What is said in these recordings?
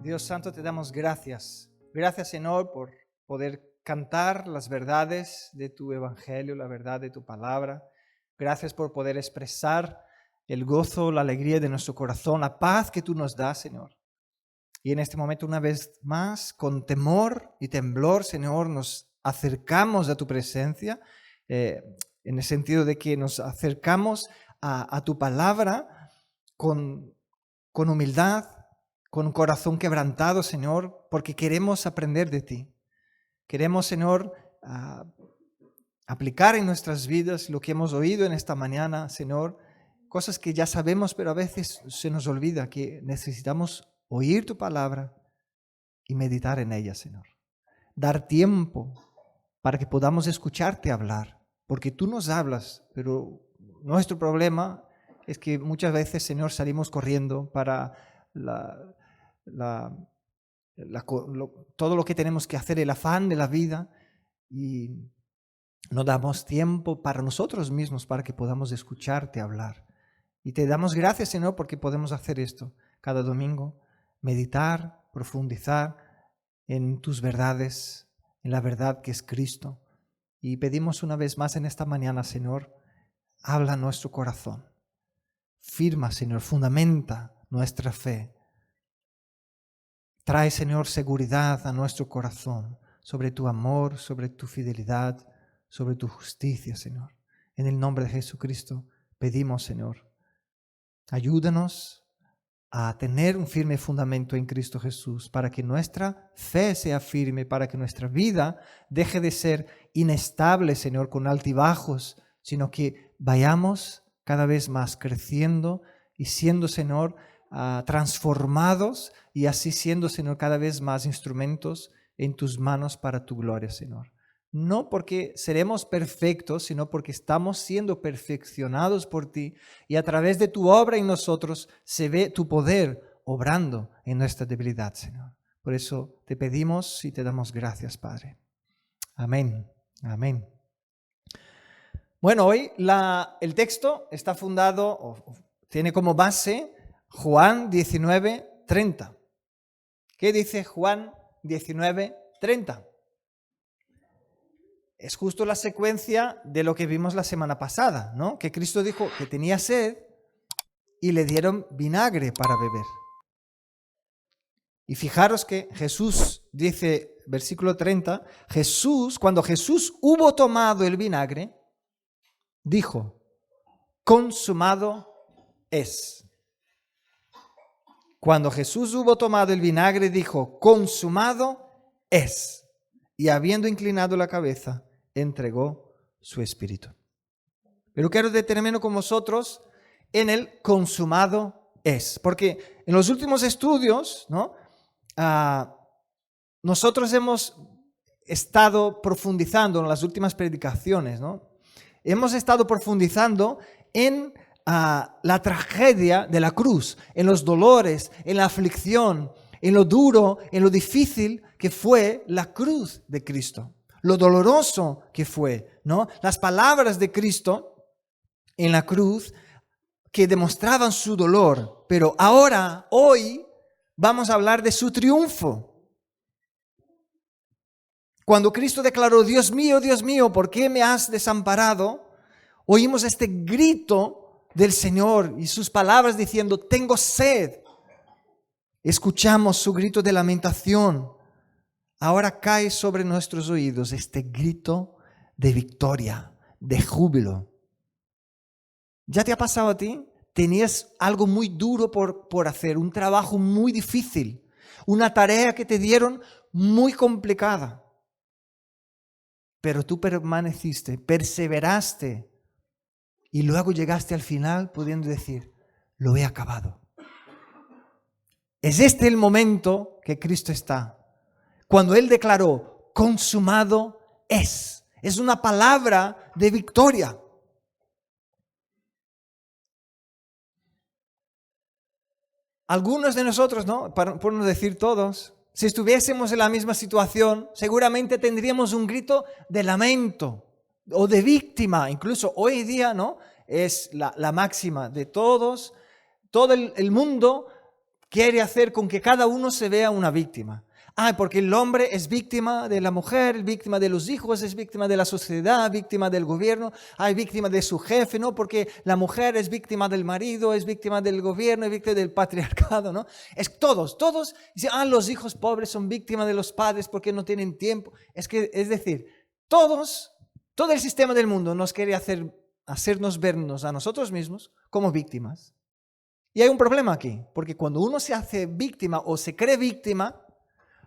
Dios Santo, te damos gracias. Gracias, Señor, por poder cantar las verdades de tu Evangelio, la verdad de tu palabra. Gracias por poder expresar el gozo, la alegría de nuestro corazón, la paz que tú nos das, Señor. Y en este momento, una vez más, con temor y temblor, Señor, nos acercamos a tu presencia, en el sentido de que nos acercamos a tu palabra con humildad, con un corazón quebrantado, Señor, porque queremos aprender de ti. Queremos, Señor, aplicar en nuestras vidas lo que hemos oído en esta mañana, Señor, cosas que ya sabemos, pero a veces se nos olvida que necesitamos oír tu palabra y meditar en ella, Señor. Dar tiempo para que podamos escucharte hablar, porque tú nos hablas, pero nuestro problema es que muchas veces, Señor, salimos corriendo para todo lo que tenemos que hacer, el afán de la vida, y no damos tiempo para nosotros mismos para que podamos escucharte hablar. Y te damos gracias, Señor, porque podemos hacer esto cada domingo, meditar, profundizar en tus verdades, en la verdad que es Cristo. Y pedimos una vez más en esta mañana, Señor, habla nuestro corazón. Firma, Señor, fundamenta nuestra fe. Trae, Señor, seguridad a nuestro corazón sobre tu amor, sobre tu fidelidad, sobre tu justicia, Señor. En el nombre de Jesucristo pedimos, Señor, ayúdanos a tener un firme fundamento en Cristo Jesús, para que nuestra fe sea firme, para que nuestra vida deje de ser inestable, Señor, con altibajos, sino que vayamos cada vez más creciendo y siendo, Señor, transformados, y así siendo, Señor, cada vez más instrumentos en tus manos para tu gloria, Señor. No porque seremos perfectos, sino porque estamos siendo perfeccionados por ti, y a través de tu obra en nosotros se ve tu poder obrando en nuestra debilidad, Señor. Por eso te pedimos y te damos gracias, Padre. Amén. Amén. Bueno, hoy el texto está fundado, o tiene como base Juan 19:30. ¿Qué dice Juan 19:30? Es justo la secuencia de lo que vimos la semana pasada, ¿no? Que Cristo dijo que tenía sed y le dieron vinagre para beber. Y fijaros que Jesús dice, versículo 30, cuando Jesús hubo tomado el vinagre, dijo, consumado es. Cuando Jesús hubo tomado el vinagre, dijo, consumado es. Y habiendo inclinado la cabeza, entregó su espíritu. Pero quiero detenerme con vosotros en el consumado es. Porque en los últimos estudios, ¿no? Nosotros hemos estado profundizando en las últimas predicaciones, ¿no? Hemos estado profundizando en la tragedia de la cruz, en los dolores, en la aflicción, en lo duro, en lo difícil que fue la cruz de Cristo, lo doloroso que fue, ¿no? Las palabras de Cristo en la cruz que demostraban su dolor, pero ahora, hoy, vamos a hablar de su triunfo. Cuando Cristo declaró, Dios mío, ¿por qué me has desamparado?, oímos este grito del Señor y sus palabras diciendo, tengo sed. Escuchamos su grito de lamentación. Ahora cae sobre nuestros oídos este grito de victoria, de júbilo. ¿Ya te ha pasado a ti? Tenías algo muy duro por hacer, un trabajo muy difícil, una tarea que te dieron muy complicada. Pero tú permaneciste, perseveraste y luego llegaste al final pudiendo decir, lo he acabado. Es este el momento que Cristo está. Cuando Él declaró, consumado es. Es una palabra de victoria. Algunos de nosotros, ¿no? Por no decir todos, si estuviésemos en la misma situación, seguramente tendríamos un grito de lamento o de víctima. Incluso hoy día, ¿no? Es la máxima de todos. Todo el mundo quiere hacer con que cada uno se vea una víctima. Porque el hombre es víctima de la mujer, es víctima de los hijos, es víctima de la sociedad, víctima del gobierno, víctima de su jefe, ¿no? Porque la mujer es víctima del marido, es víctima del gobierno, es víctima del patriarcado, ¿no? Es todos. Dicen, los hijos pobres son víctimas de los padres porque no tienen tiempo. Es decir, todo el sistema del mundo nos quiere hacernos vernos a nosotros mismos como víctimas. Y hay un problema aquí, porque cuando uno se hace víctima o se cree víctima,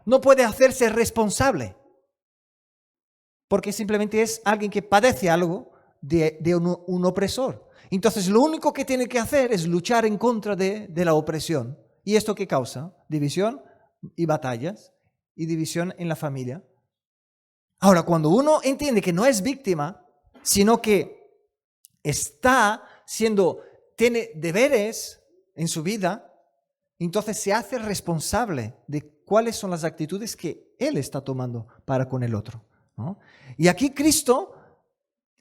no puede hacerse responsable, porque simplemente es alguien que padece algo de un opresor. Entonces lo único que tiene que hacer es luchar en contra de la opresión. ¿Y esto qué causa? División y batallas y división en la familia. Ahora, cuando uno entiende que no es víctima, sino que tiene deberes en su vida, entonces se hace responsable de cuáles son las actitudes que él está tomando para con el otro, ¿no? Y aquí Cristo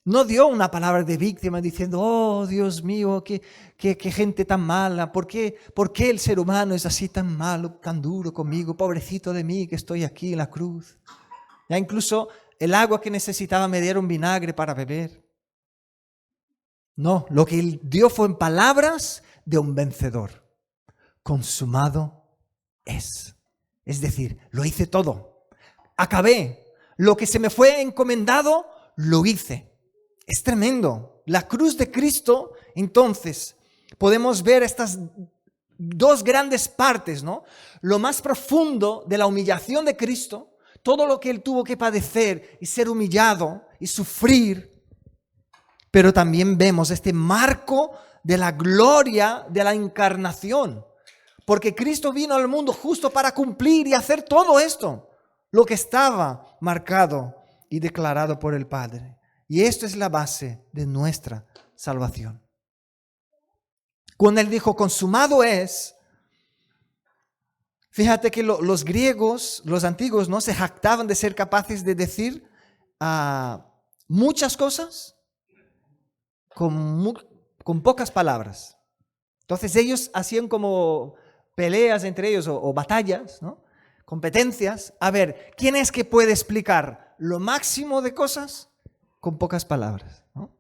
no dio una palabra de víctima diciendo, oh Dios mío, qué gente tan mala, ¿por qué el ser humano es así tan malo, tan duro conmigo? Pobrecito de mí que estoy aquí en la cruz. Ya incluso el agua que necesitaba me dieron vinagre para beber. No, lo que él dio fue en palabras de un vencedor. Consumado es. Es decir, lo hice todo. Acabé. Lo que se me fue encomendado, lo hice. Es tremendo. La cruz de Cristo, entonces, podemos ver estas dos grandes partes, ¿no? Lo más profundo de la humillación de Cristo, todo lo que Él tuvo que padecer y ser humillado y sufrir, pero también vemos este marco de la gloria de la encarnación. Porque Cristo vino al mundo justo para cumplir y hacer todo esto, lo que estaba marcado y declarado por el Padre. Y esto es la base de nuestra salvación. Cuando Él dijo, consumado es, fíjate que los griegos, los antiguos, ¿no?, se jactaban de ser capaces de decir muchas cosas con pocas palabras. Entonces ellos hacían como peleas entre ellos o batallas, ¿no?, competencias. A ver, ¿quién es que puede explicar lo máximo de cosas con pocas palabras, ¿no?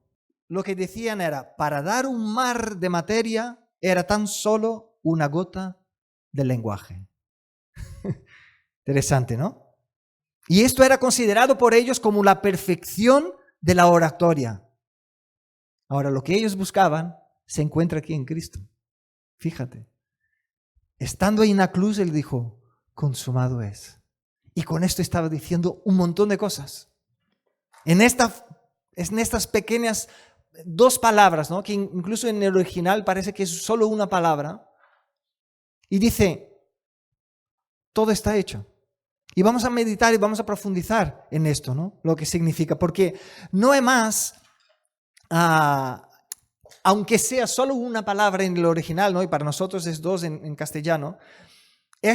Lo que decían era, para dar un mar de materia era tan solo una gota de lenguaje. Interesante, ¿no? Y esto era considerado por ellos como la perfección de la oratoria. Ahora, lo que ellos buscaban se encuentra aquí en Cristo. Fíjate. Estando ahí en la cruz, Él dijo, consumado es. Y con esto estaba diciendo un montón de cosas. En estas pequeñas dos palabras, ¿no?, que incluso en el original parece que es solo una palabra. Y dice, todo está hecho. Y vamos a meditar y vamos a profundizar en esto, ¿no?, lo que significa. Porque no es más, aunque sea solo una palabra en el original, ¿no?, y para nosotros es dos en castellano, en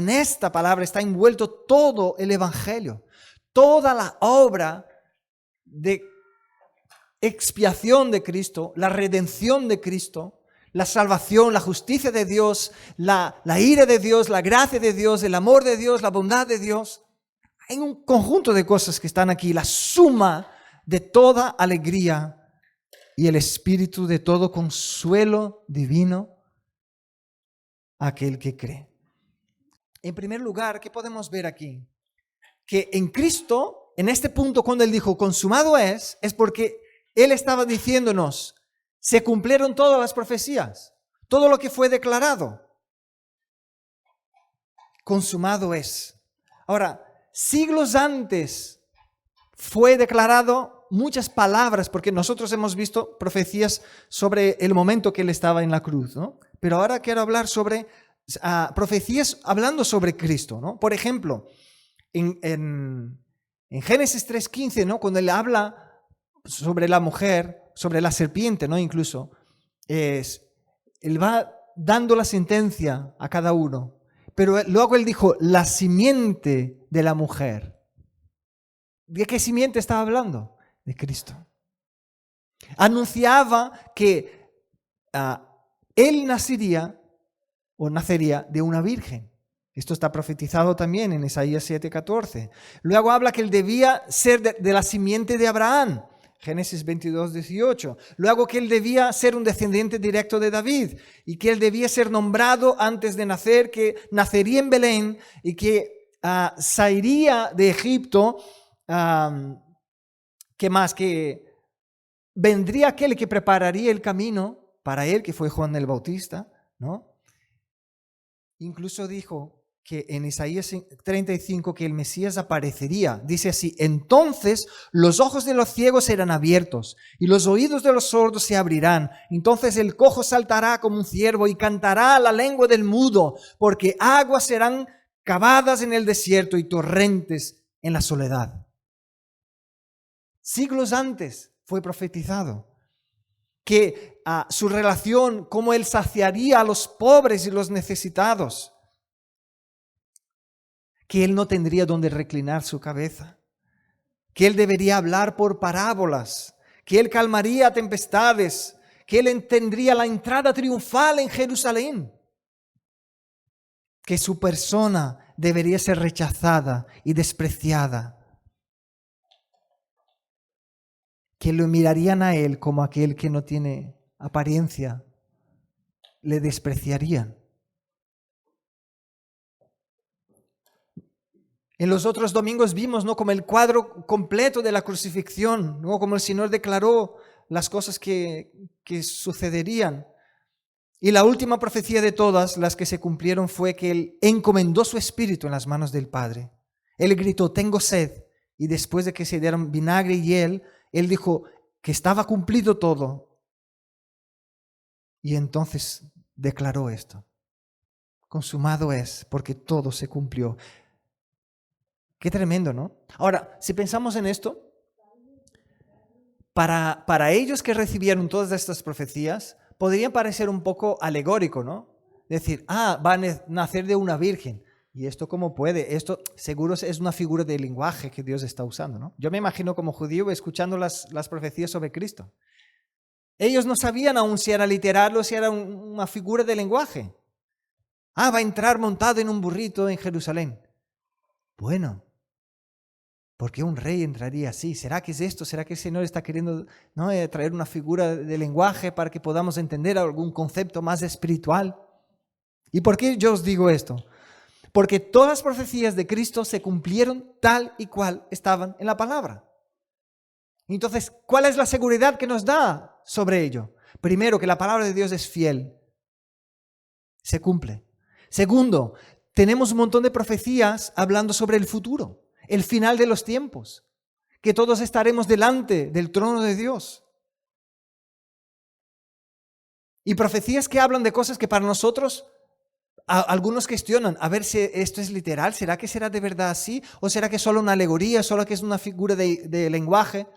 esta palabra está envuelto todo el Evangelio, toda la obra de expiación de Cristo, la redención de Cristo, la salvación, la justicia de Dios, la ira de Dios, la gracia de Dios, el amor de Dios, la bondad de Dios. Hay un conjunto de cosas que están aquí, la suma de toda alegría y el espíritu de todo consuelo divino a aquel que cree. En primer lugar, ¿qué podemos ver aquí? Que en Cristo, en este punto cuando Él dijo consumado es porque Él estaba diciéndonos, se cumplieron todas las profecías, todo lo que fue declarado. Consumado es. Ahora, siglos antes fue declarado muchas palabras, porque nosotros hemos visto profecías sobre el momento que Él estaba en la cruz, ¿no? Pero ahora quiero hablar sobre profecías hablando sobre Cristo, ¿no? Por ejemplo, en Génesis 3:15, ¿no?, cuando Él habla sobre la mujer, sobre la serpiente, ¿no?, incluso, Él va dando la sentencia a cada uno. Pero luego Él dijo, la simiente de la mujer. ¿De qué simiente estaba hablando? De Cristo. Anunciaba que Él nacería o nacería de una virgen. Esto está profetizado también en Isaías 7:14. Luego habla que él debía ser de la simiente de Abraham, Génesis 22:18. Luego que él debía ser un descendiente directo de David y que él debía ser nombrado antes de nacer, que nacería en Belén y que saldría de Egipto. ¿Qué más? Que vendría aquel que prepararía el camino para él, que fue Juan el Bautista, ¿no? Incluso dijo que en Isaías 35 que el Mesías aparecería. Dice así: entonces los ojos de los ciegos serán abiertos y los oídos de los sordos se abrirán. Entonces el cojo saltará como un ciervo y cantará la lengua del mudo, porque aguas serán cavadas en el desierto y torrentes en la soledad. Siglos antes fue profetizado que su relación, cómo él saciaría a los pobres y los necesitados, que él no tendría donde reclinar su cabeza, que él debería hablar por parábolas, que él calmaría tempestades, que él tendría la entrada triunfal en Jerusalén, que su persona debería ser rechazada y despreciada, que lo mirarían a él como aquel que no tiene apariencia, le despreciarían. En los otros domingos vimos, ¿no?, como el cuadro completo de la crucifixión, ¿no?, como el Señor declaró las cosas que sucederían. Y la última profecía de todas las que se cumplieron fue que Él encomendó su espíritu en las manos del Padre. Él gritó: tengo sed. Y después de que se dieron vinagre y hiel, Él dijo que estaba cumplido todo. Y entonces declaró esto: consumado es, porque todo se cumplió. Qué tremendo, ¿no? Ahora, si pensamos en esto, para ellos que recibieron todas estas profecías, podría parecer un poco alegórico, ¿no? Decir, va a nacer de una virgen. ¿Y esto cómo puede? Esto seguro es una figura de lenguaje que Dios está usando, ¿no? Yo me imagino como judío escuchando las profecías sobre Cristo. Ellos no sabían aún si era literal o si era una figura de lenguaje. Va a entrar montado en un burrito en Jerusalén. Bueno, ¿por qué un rey entraría así? ¿Será que es esto? ¿Será que el Señor está queriendo, ¿no?, traer una figura de lenguaje para que podamos entender algún concepto más espiritual? ¿Y por qué yo os digo esto? Porque todas las profecías de Cristo se cumplieron tal y cual estaban en la palabra. Entonces, ¿cuál es la seguridad que nos da sobre ello? Primero, que la palabra de Dios es fiel. Se cumple. Segundo, tenemos un montón de profecías hablando sobre el futuro, el final de los tiempos, que todos estaremos delante del trono de Dios. Y profecías que hablan de cosas que para nosotros algunos cuestionan, a ver si esto es literal, ¿será que será de verdad así? ¿O será que es solo una alegoría, solo que es una figura de lenguaje?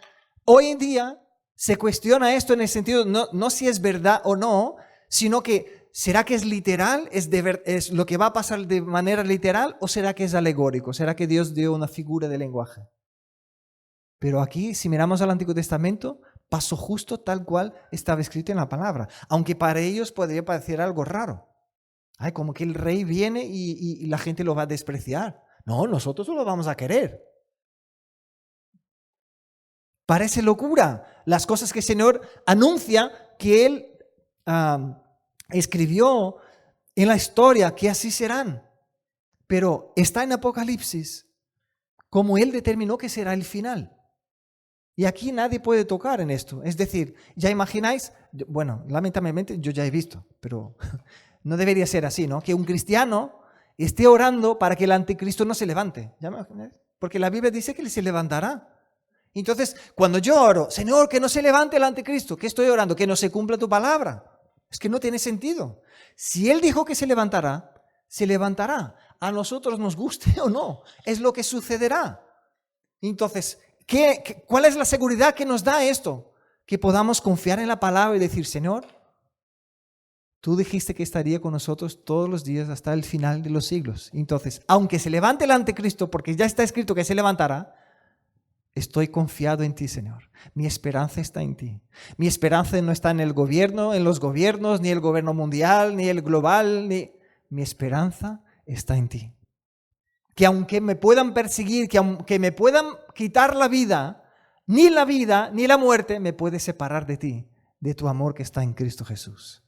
Hoy en día se cuestiona esto en el sentido, no si es verdad o no, sino que ¿será que es literal? ¿Es lo que va a pasar de manera literal? ¿O será que es alegórico? ¿Será que Dios dio una figura de lenguaje? Pero aquí, si miramos al Antiguo Testamento, pasó justo tal cual estaba escrito en la palabra. Aunque para ellos podría parecer algo raro. Como que el rey viene y la gente lo va a despreciar. No, nosotros no lo vamos a querer. Parece locura las cosas que el Señor anuncia que Él escribió en la historia, que así serán. Pero está en Apocalipsis como Él determinó que será el final. Y aquí nadie puede tocar en esto. Es decir, ¿ya imagináis? Bueno, lamentablemente yo ya he visto, pero no debería ser así, ¿no? Que un cristiano esté orando para que el anticristo no se levante. ¿Ya imagináis? Porque la Biblia dice que él se levantará. Entonces, cuando yo oro, Señor, que no se levante el anticristo, ¿qué estoy orando? Que no se cumpla tu palabra. Es que no tiene sentido. Si Él dijo que se levantará, se levantará. A nosotros nos guste o no, es lo que sucederá. Entonces, ¿cuál es la seguridad que nos da esto? Que podamos confiar en la palabra y decir, Señor, tú dijiste que estaría con nosotros todos los días hasta el final de los siglos. Entonces, aunque se levante el anticristo, porque ya está escrito que se levantará, estoy confiado en ti, Señor. Mi esperanza está en ti. Mi esperanza no está en el gobierno, en los gobiernos, ni el gobierno mundial, ni el global. mi esperanza está en ti. Que aunque me puedan perseguir, que aunque me puedan quitar la vida ni la muerte me puede separar de ti, de tu amor que está en Cristo Jesús.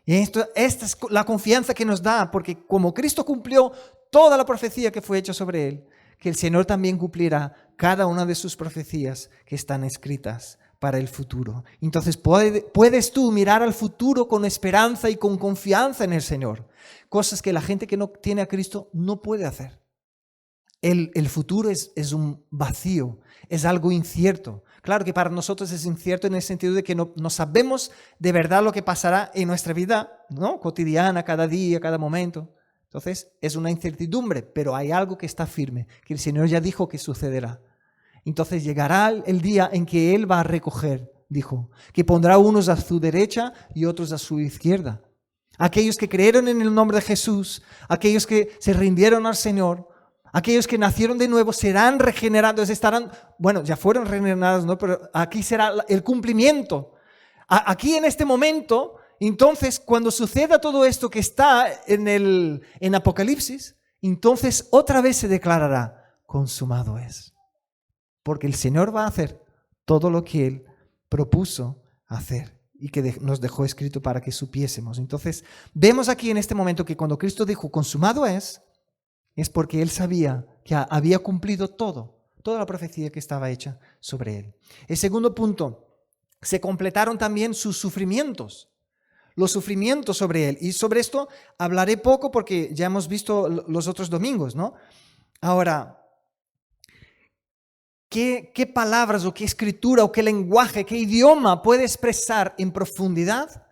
Y esta es la confianza que nos da, porque como Cristo cumplió toda la profecía que fue hecha sobre Él, que el Señor también cumplirá cada una de sus profecías que están escritas para el futuro. Entonces puedes tú mirar al futuro con esperanza y con confianza en el Señor. Cosas que la gente que no tiene a Cristo no puede hacer. El futuro es un vacío, es algo incierto. Claro que para nosotros es incierto en el sentido de que no sabemos de verdad lo que pasará en nuestra vida, ¿no? Cotidiana, cada día, cada momento. Entonces es una incertidumbre, pero hay algo que está firme, que el Señor ya dijo que sucederá. Entonces llegará el día en que Él va a recoger, dijo, que pondrá unos a su derecha y otros a su izquierda. Aquellos que creyeron en el nombre de Jesús, aquellos que se rindieron al Señor, aquellos que nacieron de nuevo serán regenerados, ya fueron regenerados, ¿no? Pero aquí será el cumplimiento. Aquí en este momento, entonces, cuando suceda todo esto que está en Apocalipsis, entonces otra vez se declarará, consumado es. Porque el Señor va a hacer todo lo que Él propuso hacer y que nos dejó escrito para que supiésemos. Entonces, vemos aquí en este momento que cuando Cristo dijo, consumado es porque Él sabía que había cumplido toda la profecía que estaba hecha sobre Él. El segundo punto, se completaron también sus sufrimientos, los sufrimientos sobre Él. Y sobre esto hablaré poco porque ya hemos visto los otros domingos, ¿no? Ahora, ¿qué palabras o qué escritura o qué lenguaje, qué idioma puede expresar en profundidad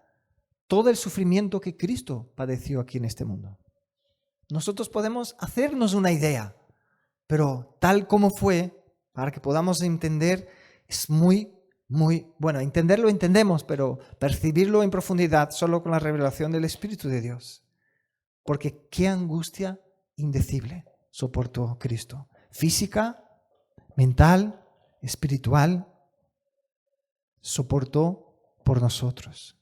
todo el sufrimiento que Cristo padeció aquí en este mundo? Nosotros podemos hacernos una idea, pero tal como fue, para que podamos entender, es muy, bueno, entenderlo entendemos, pero percibirlo en profundidad solo con la revelación del Espíritu de Dios. Porque qué angustia indecible soportó Cristo. Física, mental, espiritual, soportó por nosotros.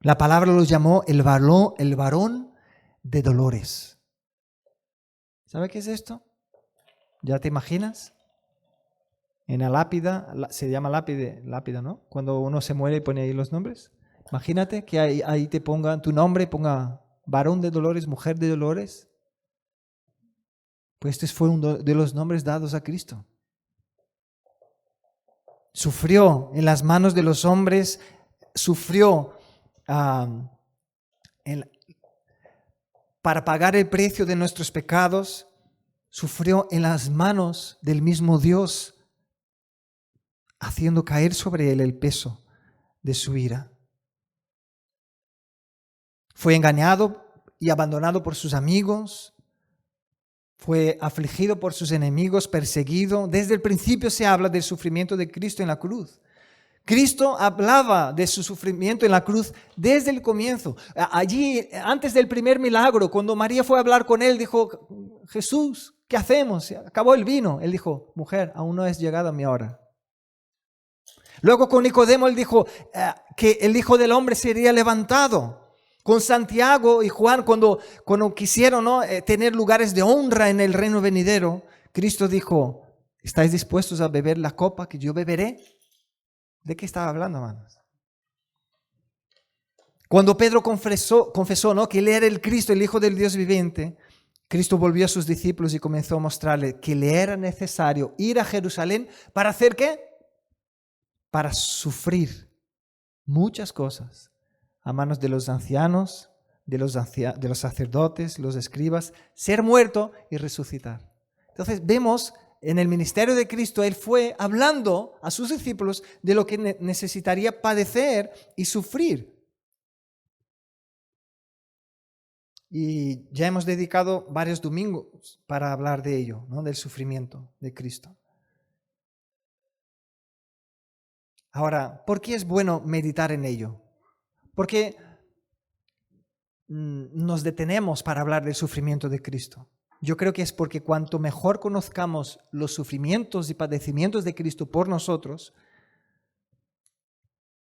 La palabra lo llamó el varón de dolores. ¿Sabe qué es esto? ¿Ya te imaginas? En la lápida, se llama lápida, ¿no? Cuando uno se muere y pone ahí los nombres. Imagínate que ahí te ponga tu nombre, ponga varón de dolores, mujer de dolores. Pues este fue uno de los nombres dados a Cristo. Sufrió en las manos de los hombres, sufrió para pagar el precio de nuestros pecados, sufrió en las manos del mismo Dios, haciendo caer sobre él el peso de su ira. Fue engañado y abandonado por sus amigos, fue afligido por sus enemigos, perseguido. Desde el principio se habla del sufrimiento de Cristo en la cruz. Cristo hablaba de su sufrimiento en la cruz desde el comienzo. Allí, antes del primer milagro, cuando María fue a hablar con él, dijo, Jesús, ¿qué hacemos? Acabó el vino. Él dijo, mujer, aún no es llegada mi hora. Luego con Nicodemo él dijo que el Hijo del Hombre sería levantado. Con Santiago y Juan, cuando quisieron, ¿no?, tener lugares de honra en el reino venidero, Cristo dijo, ¿estáis dispuestos a beber la copa que yo beberé? ¿De qué estaba hablando, hermanos? Cuando Pedro confesó, ¿no?, que él era el Cristo, el Hijo del Dios viviente, Cristo volvió a sus discípulos y comenzó a mostrarle que le era necesario ir a Jerusalén para hacer ¿qué? Para sufrir muchas cosas a manos de los ancianos, de los sacerdotes, los escribas, ser muerto y resucitar. Entonces vemos en el ministerio de Cristo, Él fue hablando a sus discípulos de lo que necesitaría padecer y sufrir. Y ya hemos dedicado varios domingos para hablar de ello, ¿no?, del sufrimiento de Cristo. Ahora, ¿por qué es bueno meditar en ello? Porque nos detenemos para hablar del sufrimiento de Cristo. Yo creo que es porque cuanto mejor conozcamos los sufrimientos y padecimientos de Cristo por nosotros,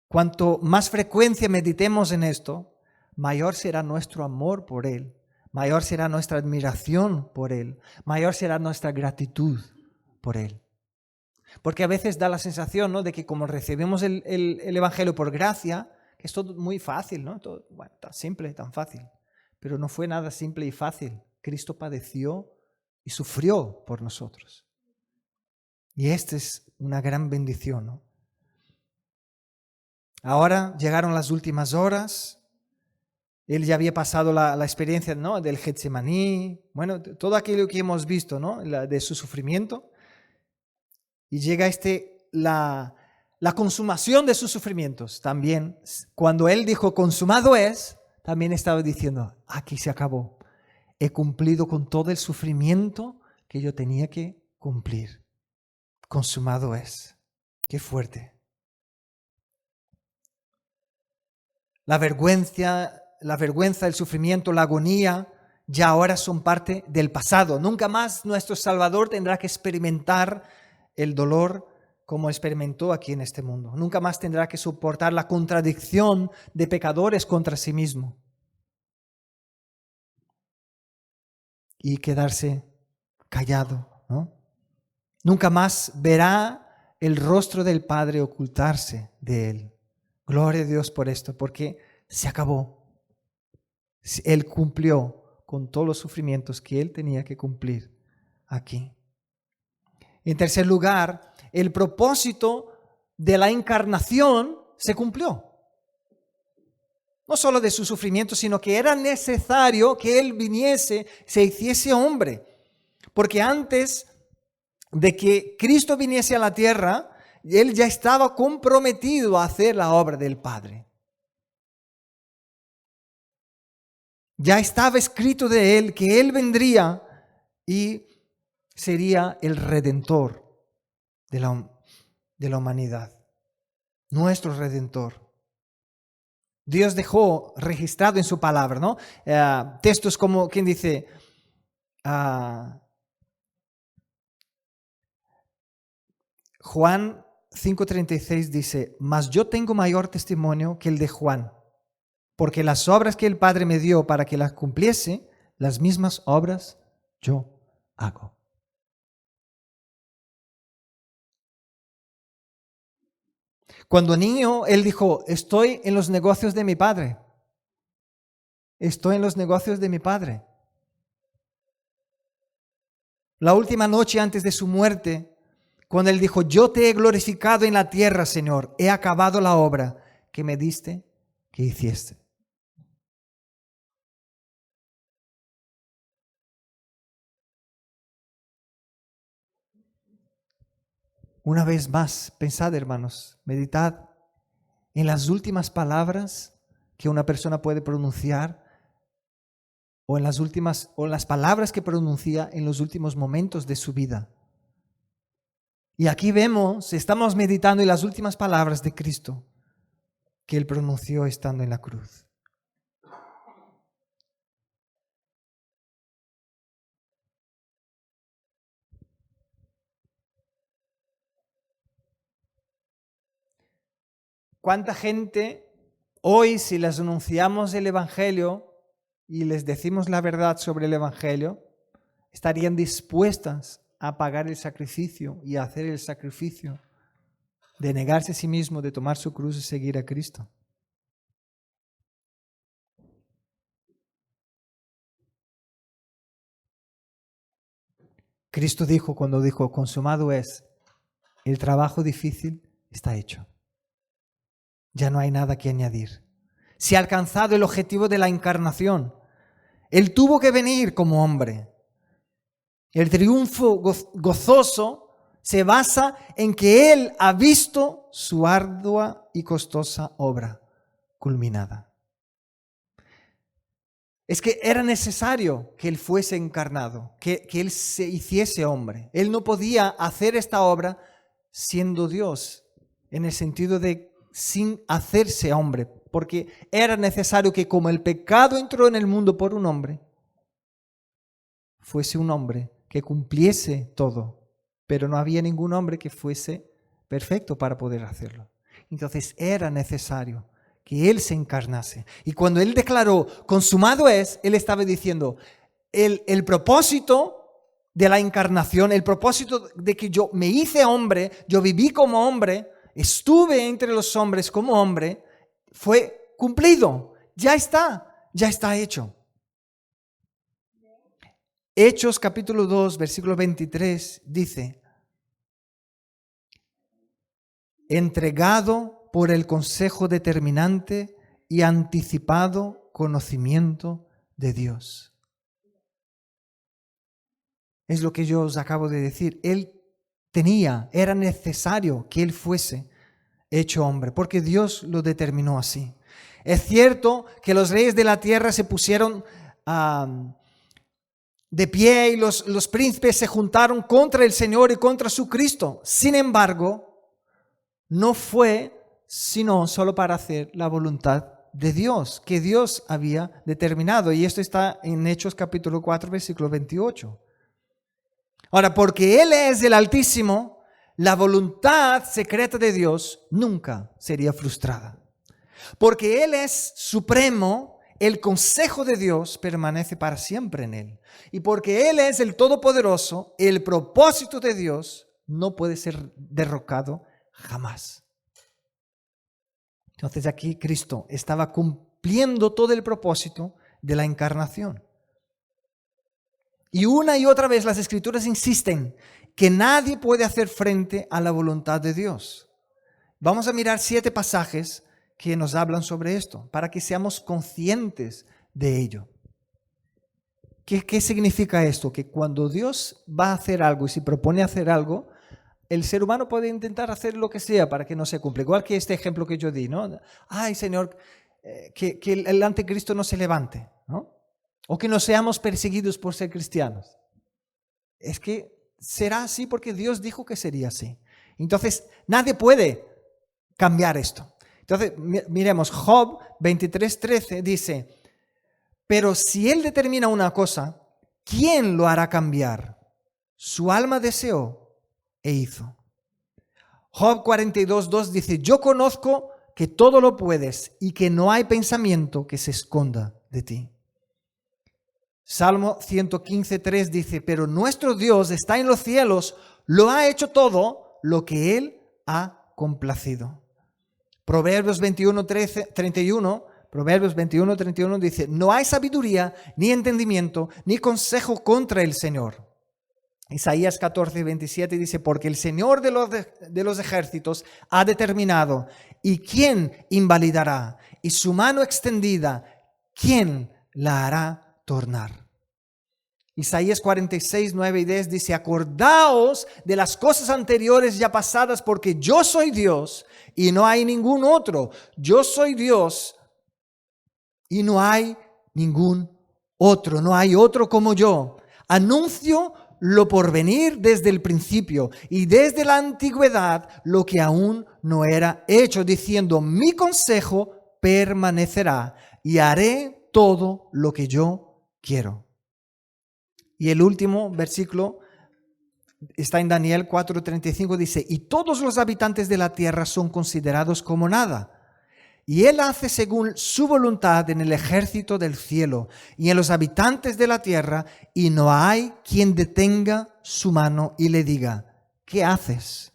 cuanto más frecuencia meditemos en esto, mayor será nuestro amor por Él, mayor será nuestra admiración por Él, mayor será nuestra gratitud por Él. Porque a veces da la sensación, ¿no?, de que como recibimos el Evangelio por gracia, que es todo muy fácil, ¿no? Todo, bueno, tan simple, tan fácil. Pero no fue nada simple y fácil. Cristo padeció y sufrió por nosotros. Y esta es una gran bendición, ¿no? Ahora llegaron las últimas horas. Él ya había pasado la experiencia, ¿no?, del Getsemaní, bueno, todo aquello que hemos visto, ¿no?, de su sufrimiento. Y llega la consumación de sus sufrimientos. También, cuando Él dijo, consumado es, también estaba diciendo, aquí se acabó. He cumplido con todo el sufrimiento que yo tenía que cumplir. Consumado es. Qué fuerte. La vergüenza, el sufrimiento, la agonía, ya ahora son parte del pasado. Nunca más nuestro Salvador tendrá que experimentar el dolor como experimentó aquí en este mundo. Nunca más tendrá que soportar la contradicción de pecadores contra sí mismo y quedarse callado, ¿no? Nunca más verá el rostro del Padre ocultarse de Él. Gloria a Dios por esto, porque se acabó. Él cumplió con todos los sufrimientos que Él tenía que cumplir aquí. En tercer lugar, el propósito de la encarnación se cumplió. No solo de su sufrimiento, sino que era necesario que Él viniese, se hiciese hombre. Porque antes de que Cristo viniese a la tierra, Él ya estaba comprometido a hacer la obra del Padre. Ya estaba escrito de Él que Él vendría y sería el Redentor de la humanidad, nuestro Redentor. Dios dejó registrado en su palabra, ¿no? Textos como, ¿quién dice? Juan 5:36 dice, mas yo tengo mayor testimonio que el de Juan, porque las obras que el Padre me dio para que las cumpliese, las mismas obras yo hago. Cuando niño, Él dijo, estoy en los negocios de mi Padre. Estoy en los negocios de mi Padre. La última noche antes de su muerte, cuando Él dijo, yo te he glorificado en la tierra, Señor, he acabado la obra que me diste que hicieste. Una vez más, pensad, hermanos, meditad en las últimas palabras que una persona puede pronunciar o en las palabras que pronuncia en los últimos momentos de su vida. Y aquí vemos, estamos meditando en las últimas palabras de Cristo que Él pronunció estando en la cruz. ¿Cuánta gente hoy, si les anunciamos el Evangelio y les decimos la verdad sobre el Evangelio, estarían dispuestas a pagar el sacrificio y a hacer el sacrificio de negarse a sí mismo, de tomar su cruz y seguir a Cristo? Cristo dijo, cuando dijo, consumado es, el trabajo difícil está hecho. Ya no hay nada que añadir. Se ha alcanzado el objetivo de la encarnación. Él tuvo que venir como hombre. El triunfo gozoso se basa en que Él ha visto su ardua y costosa obra culminada. Es que era necesario que Él fuese encarnado, que Él se hiciese hombre. Él no podía hacer esta obra siendo Dios, en el sentido de sin hacerse hombre, porque era necesario que como el pecado entró en el mundo por un hombre, fuese un hombre que cumpliese todo, pero no había ningún hombre que fuese perfecto para poder hacerlo. Entonces era necesario que Él se encarnase. Y cuando Él declaró, consumado es, Él estaba diciendo, el propósito de la encarnación, el propósito de que yo me hice hombre, yo viví como hombre, estuve entre los hombres como hombre, fue cumplido. Ya está hecho. Hechos capítulo 2, versículo 23 dice, entregado por el consejo determinante y anticipado conocimiento de Dios. Es lo que yo os acabo de decir. Era necesario que Él fuese hecho hombre, porque Dios lo determinó así. Es cierto que los reyes de la tierra se pusieron de pie y los príncipes se juntaron contra el Señor y contra su Cristo. Sin embargo, no fue sino solo para hacer la voluntad de Dios, que Dios había determinado. Y esto está en Hechos capítulo 4, versículo 28. Ahora, porque Él es el Altísimo, la voluntad secreta de Dios nunca sería frustrada. Porque Él es supremo, el consejo de Dios permanece para siempre en Él. Y porque Él es el Todopoderoso, el propósito de Dios no puede ser derrocado jamás. Entonces aquí Cristo estaba cumpliendo todo el propósito de la encarnación. Y una y otra vez las Escrituras insisten que nadie puede hacer frente a la voluntad de Dios. Vamos a mirar 7 pasajes que nos hablan sobre esto, para que seamos conscientes de ello. ¿Qué significa esto? Que cuando Dios va a hacer algo y se propone hacer algo, el ser humano puede intentar hacer lo que sea para que no se cumpla. Igual que este ejemplo que yo di, ¿no? Ay, Señor, que el anticristo no se levante, ¿no? O que no seamos perseguidos por ser cristianos. Es que será así porque Dios dijo que sería así. Entonces, nadie puede cambiar esto. Entonces, miremos, Job 23:13 dice, pero si Él determina una cosa, ¿quién lo hará cambiar? Su alma deseó e hizo. Job 42:2 dice, yo conozco que todo lo puedes y que no hay pensamiento que se esconda de ti. Salmo 115:3 dice, pero nuestro Dios está en los cielos, lo ha hecho todo lo que Él ha complacido. Proverbios 21:31 dice, no hay sabiduría, ni entendimiento, ni consejo contra el Señor. Isaías 14:27 dice, porque el Señor de los ejércitos ha determinado, ¿y quién invalidará? Y su mano extendida, ¿quién la hará tornar? Isaías 46:9 y 10 dice, acordaos de las cosas anteriores ya pasadas, porque yo soy Dios y no hay ningún otro. Yo soy Dios y no hay ningún otro. No hay otro como yo. Anuncio lo por venir desde el principio y desde la antigüedad lo que aún no era hecho, diciendo, mi consejo permanecerá y haré todo lo que yo quiero. Y el último versículo está en Daniel 4:35, dice, y todos los habitantes de la tierra son considerados como nada. Y Él hace según su voluntad en el ejército del cielo y en los habitantes de la tierra, y no hay quien detenga su mano y le diga, ¿qué haces?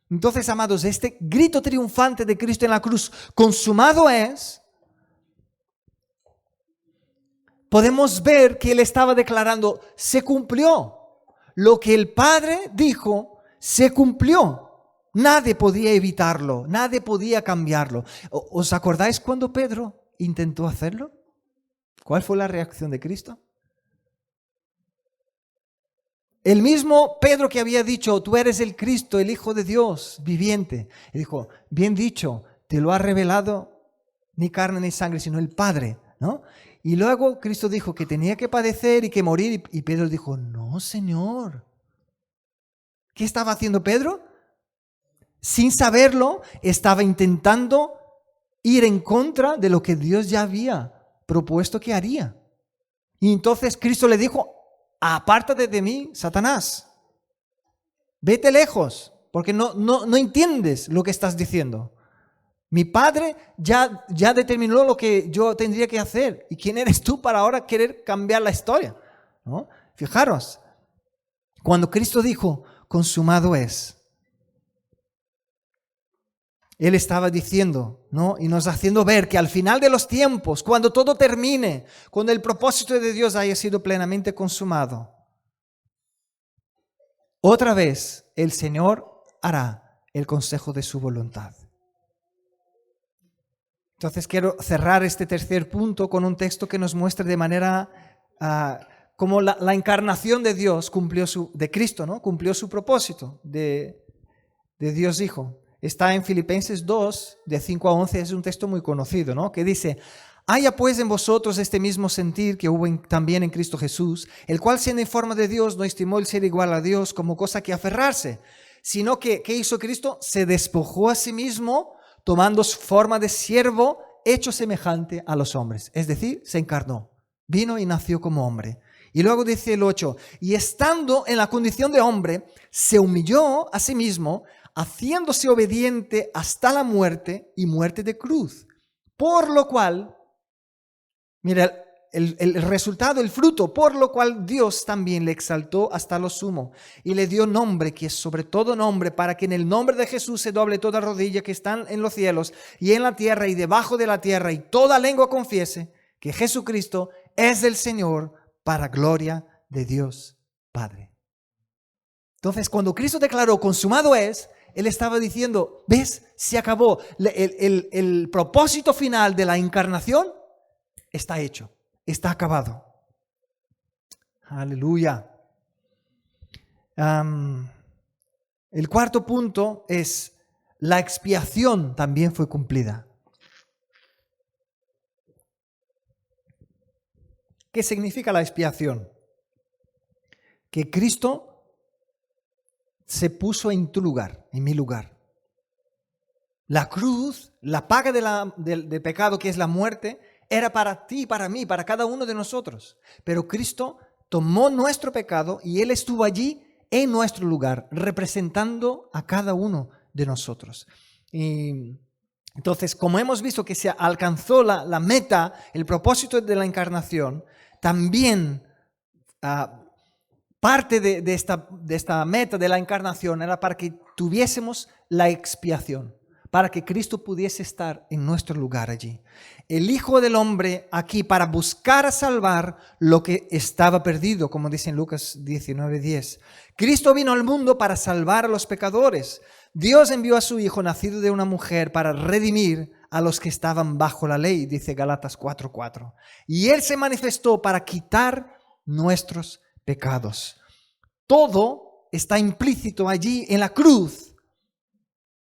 Entonces, amados, este grito triunfante de Cristo en la cruz, consumado es, podemos ver que Él estaba declarando, se cumplió. Lo que el Padre dijo, se cumplió. Nadie podía evitarlo, nadie podía cambiarlo. ¿Os acordáis cuando Pedro intentó hacerlo? ¿Cuál fue la reacción de Cristo? El mismo Pedro que había dicho, tú eres el Cristo, el Hijo de Dios viviente. Y dijo, bien dicho, te lo ha revelado ni carne ni sangre, sino el Padre, ¿no? Y luego Cristo dijo que tenía que padecer y que morir. Y Pedro dijo, no, Señor. ¿Qué estaba haciendo Pedro? Sin saberlo, estaba intentando ir en contra de lo que Dios ya había propuesto que haría. Y entonces Cristo le dijo, apártate de mí, Satanás. Vete lejos, porque no entiendes lo que estás diciendo. Mi Padre ya determinó lo que yo tendría que hacer. ¿Y quién eres tú para ahora querer cambiar la historia? ¿No? Fijaros, cuando Cristo dijo, consumado es, Él estaba diciendo, ¿no? Y nos haciendo ver que al final de los tiempos, cuando todo termine, cuando el propósito de Dios haya sido plenamente consumado, otra vez el Señor hará el consejo de su voluntad. Entonces quiero cerrar este tercer punto con un texto que nos muestra de manera como la encarnación de Dios de Cristo, ¿no? Cumplió su propósito de Dios Hijo. Está en Filipenses 2, de 5 a 11, es un texto muy conocido, ¿no? Que dice, haya pues en vosotros este mismo sentir que hubo también en Cristo Jesús, el cual siendo en forma de Dios no estimó el ser igual a Dios como cosa que aferrarse, sino que, ¿qué hizo Cristo? Se despojó a sí mismo, tomando forma de siervo, hecho semejante a los hombres. Es decir, se encarnó, vino y nació como hombre. Y luego dice el 8, y estando en la condición de hombre, se humilló a sí mismo, haciéndose obediente hasta la muerte y muerte de cruz. Por lo cual, mira, el resultado, el fruto, por lo cual Dios también le exaltó hasta lo sumo y le dio nombre que es sobre todo nombre, para que en el nombre de Jesús se doble toda rodilla que están en los cielos y en la tierra y debajo de la tierra, y toda lengua confiese que Jesucristo es el Señor, para gloria de Dios Padre. Entonces, cuando Cristo declaró consumado es, Él estaba diciendo, ¿ves? Se acabó. El propósito final de la encarnación está hecho, está acabado. Aleluya. El cuarto punto es, la expiación también fue cumplida. ¿Qué significa la expiación? Que Cristo se puso en tu lugar, en mi lugar. La cruz, la paga del pecado, que es la muerte, era para ti, para mí, para cada uno de nosotros. Pero Cristo tomó nuestro pecado y Él estuvo allí en nuestro lugar, representando a cada uno de nosotros. Y entonces, como hemos visto que se alcanzó la meta, el propósito de la encarnación, también parte de esta meta de la encarnación era para que tuviésemos la expiación, para que Cristo pudiese estar en nuestro lugar allí. El Hijo del Hombre aquí para buscar a salvar lo que estaba perdido, como dice en Lucas 19:10. Cristo vino al mundo para salvar a los pecadores. Dios envió a su Hijo nacido de una mujer para redimir a los que estaban bajo la ley, dice Gálatas 4:4. Y Él se manifestó para quitar nuestros pecados. Todo está implícito allí en la cruz.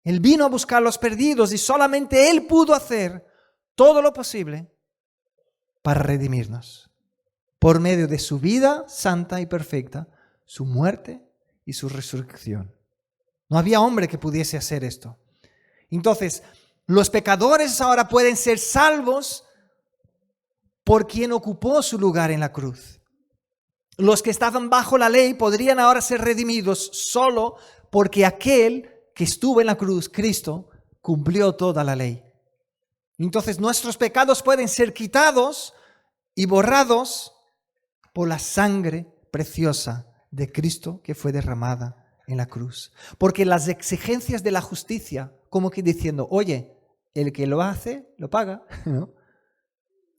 Él vino a buscar a los perdidos y solamente Él pudo hacer todo lo posible para redimirnos por medio de su vida santa y perfecta, su muerte y su resurrección. No había hombre que pudiese hacer esto. Entonces, los pecadores ahora pueden ser salvos por quien ocupó su lugar en la cruz. Los que estaban bajo la ley podrían ahora ser redimidos solo porque aquel que estuvo en la cruz, Cristo, cumplió toda la ley. Entonces nuestros pecados pueden ser quitados y borrados por la sangre preciosa de Cristo que fue derramada en la cruz. Porque las exigencias de la justicia, como que diciendo, oye, el que lo hace, lo paga, ¿no?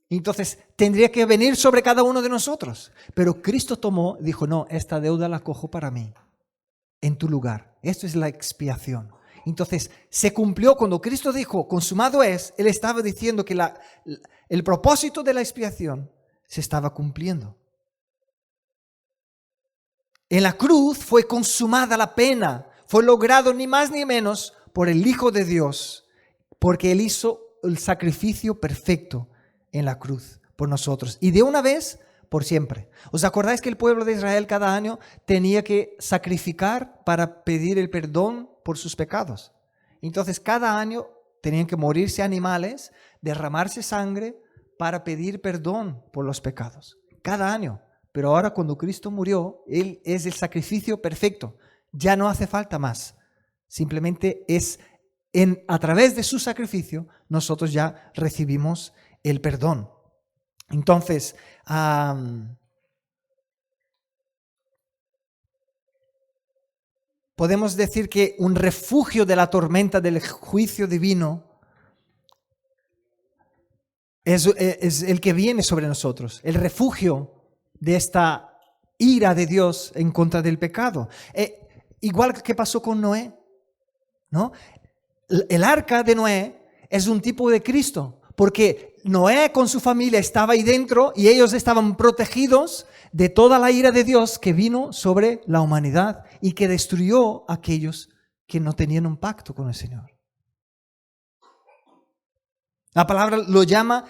Entonces tendría que venir sobre cada uno de nosotros. Pero Cristo dijo, no, esta deuda la cojo para mí, en tu lugar. Esto es la expiación. Entonces se cumplió cuando Cristo dijo, consumado es. Él estaba diciendo que el propósito de la expiación se estaba cumpliendo. En la cruz fue consumada la pena. Fue logrado ni más ni menos por el Hijo de Dios. Porque Él hizo el sacrificio perfecto en la cruz por nosotros. Y de una vez, por siempre. ¿Os acordáis que el pueblo de Israel cada año tenía que sacrificar para pedir el perdón por sus pecados? Entonces cada año tenían que morirse animales, derramarse sangre para pedir perdón por los pecados. Cada año. Pero ahora cuando Cristo murió, Él es el sacrificio perfecto. Ya no hace falta más. Simplemente es a través de su sacrificio, nosotros ya recibimos el perdón. Entonces, podemos decir que un refugio de la tormenta del juicio divino es el que viene sobre nosotros, el refugio de esta ira de Dios en contra del pecado. Igual que pasó con Noé, ¿no? El arca de Noé es un tipo de Cristo, porque Noé con su familia estaba ahí dentro y ellos estaban protegidos de toda la ira de Dios que vino sobre la humanidad y que destruyó a aquellos que no tenían un pacto con el Señor. La palabra lo llama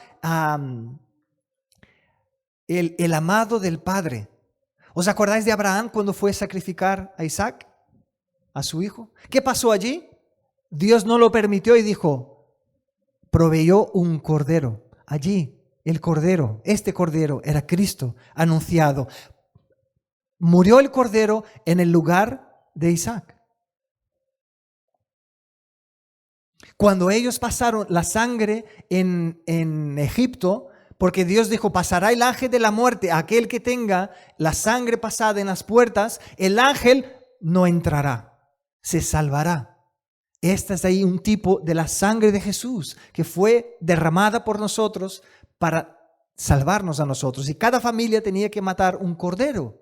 el amado del Padre. ¿Os acordáis de Abraham cuando fue a sacrificar a Isaac, a su hijo? ¿Qué pasó allí? Dios no lo permitió y dijo, proveyó un cordero. Allí, el cordero, este cordero era Cristo anunciado. Murió el cordero en el lugar de Isaac. Cuando ellos pasaron la sangre en Egipto, porque Dios dijo, pasará el ángel de la muerte, aquel que tenga la sangre pasada en las puertas, el ángel no entrará, se salvará. Esta es ahí un tipo de la sangre de Jesús, que fue derramada por nosotros para salvarnos a nosotros. Y cada familia tenía que matar un cordero,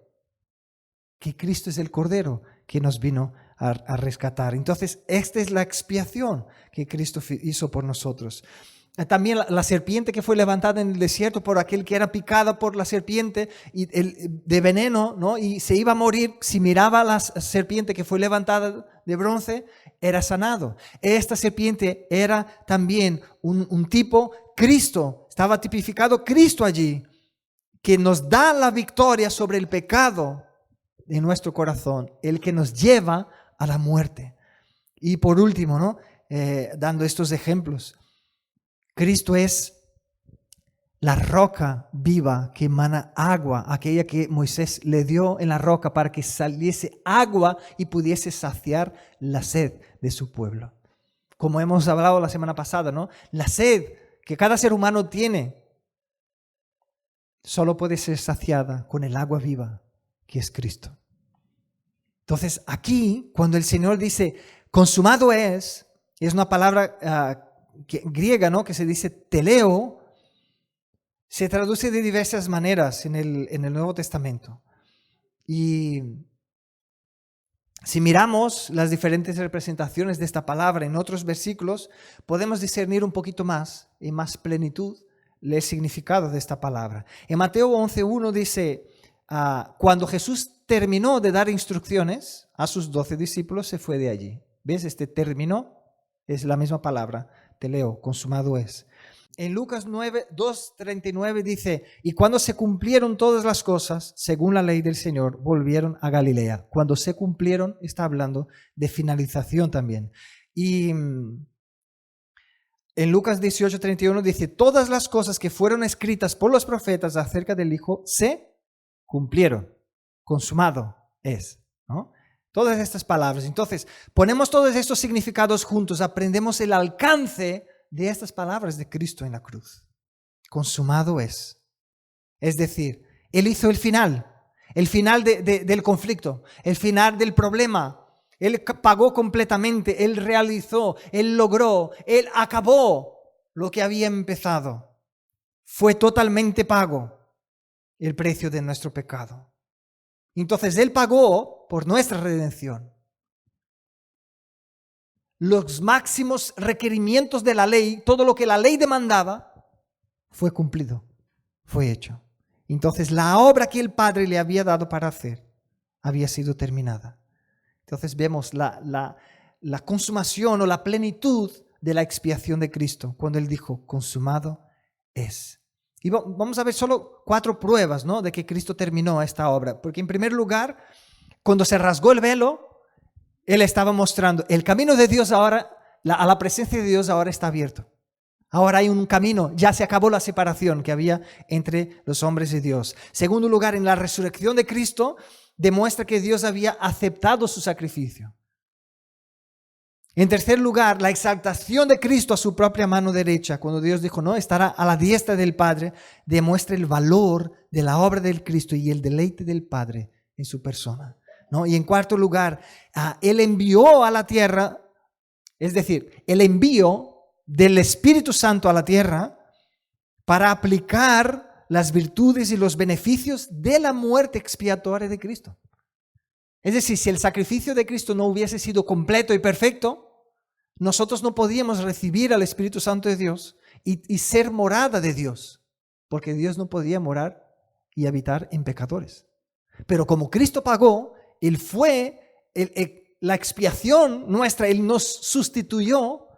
que Cristo es el cordero que nos vino a rescatar. Entonces, esta es la expiación que Cristo hizo por nosotros. También la serpiente que fue levantada en el desierto por aquel que era picada por la serpiente de veneno, ¿no? Y se iba a morir, si miraba a la serpiente que fue levantada de bronce, era sanado. Esta serpiente era también un tipo, Cristo, estaba tipificado Cristo allí, que nos da la victoria sobre el pecado de nuestro corazón, el que nos lleva a la muerte. Y por último, ¿no? Dando estos ejemplos, Cristo es la roca viva que emana agua, aquella que Moisés le dio en la roca para que saliese agua y pudiese saciar la sed de su pueblo. Como hemos hablado la semana pasada, ¿no? La sed que cada ser humano tiene solo puede ser saciada con el agua viva que es Cristo. Entonces aquí, cuando el Señor dice, consumado es una palabra griega, ¿no? Que se dice teleo, se traduce de diversas maneras en el Nuevo Testamento. Y si miramos las diferentes representaciones de esta palabra en otros versículos, podemos discernir un poquito más, en más plenitud, el significado de esta palabra. En Mateo 11:1 dice, cuando Jesús terminó de dar instrucciones a sus 12 discípulos, se fue de allí. ¿Ves? Este terminó es la misma palabra, teleo, consumado es. En Lucas 2:39 dice, y cuando se cumplieron todas las cosas, según la ley del Señor, volvieron a Galilea. Cuando se cumplieron, está hablando de finalización también. Y en Lucas 18:31 dice, todas las cosas que fueron escritas por los profetas acerca del Hijo se cumplieron. Consumado es, ¿no? Todas estas palabras. Entonces, ponemos todos estos significados juntos, aprendemos el alcance de estas palabras de Cristo en la cruz. Consumado es. Es decir, Él hizo el final del conflicto, el final del problema. Él pagó completamente, Él realizó, Él logró, Él acabó lo que había empezado. Fue totalmente pago el precio de nuestro pecado. Entonces Él pagó por nuestra redención. Los máximos requerimientos de la ley, todo lo que la ley demandaba, fue cumplido, fue hecho. Entonces la obra que el Padre le había dado para hacer había sido terminada. Entonces vemos la consumación o la plenitud de la expiación de Cristo, cuando Él dijo, consumado es. Y vamos a ver solo 4 pruebas, ¿no?, de que Cristo terminó esta obra. Porque en primer lugar, cuando se rasgó el velo, Él estaba mostrando el camino de Dios ahora, a la presencia de Dios ahora está abierto. Ahora hay un camino, ya se acabó la separación que había entre los hombres y Dios. Segundo lugar, en la resurrección de Cristo, demuestra que Dios había aceptado su sacrificio. En tercer lugar, la exaltación de Cristo a su propia mano derecha, cuando Dios dijo, no, estará a la diestra del Padre, demuestra el valor de la obra del Cristo y el deleite del Padre en su persona, ¿no? Y en cuarto lugar, Él envió a la tierra, es decir, el envío del Espíritu Santo a la tierra para aplicar las virtudes y los beneficios de la muerte expiatoria de Cristo. Es decir, si el sacrificio de Cristo no hubiese sido completo y perfecto, nosotros no podíamos recibir al Espíritu Santo de Dios y ser morada de Dios, porque Dios no podía morar y habitar en pecadores. Pero como Cristo pagó, Él fue la expiación nuestra, Él nos sustituyó,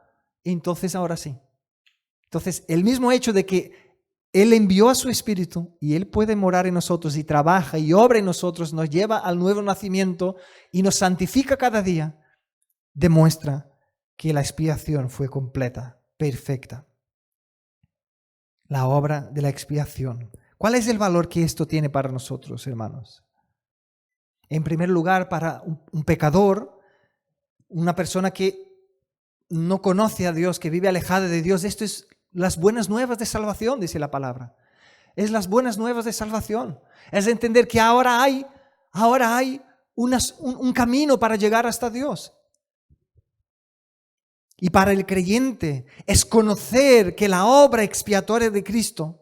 entonces ahora sí. Entonces, el mismo hecho de que Él envió a su Espíritu y Él puede morar en nosotros y trabaja y obra en nosotros, nos lleva al nuevo nacimiento y nos santifica cada día, demuestra que la expiación fue completa, perfecta. La obra de la expiación. ¿Cuál es el valor que esto tiene para nosotros, hermanos? En primer lugar, para un pecador, una persona que no conoce a Dios, que vive alejada de Dios, esto es las buenas nuevas de salvación, dice la palabra. Es las buenas nuevas de salvación. Es entender que ahora hay un camino para llegar hasta Dios. Y para el creyente es conocer que la obra expiatoria de Cristo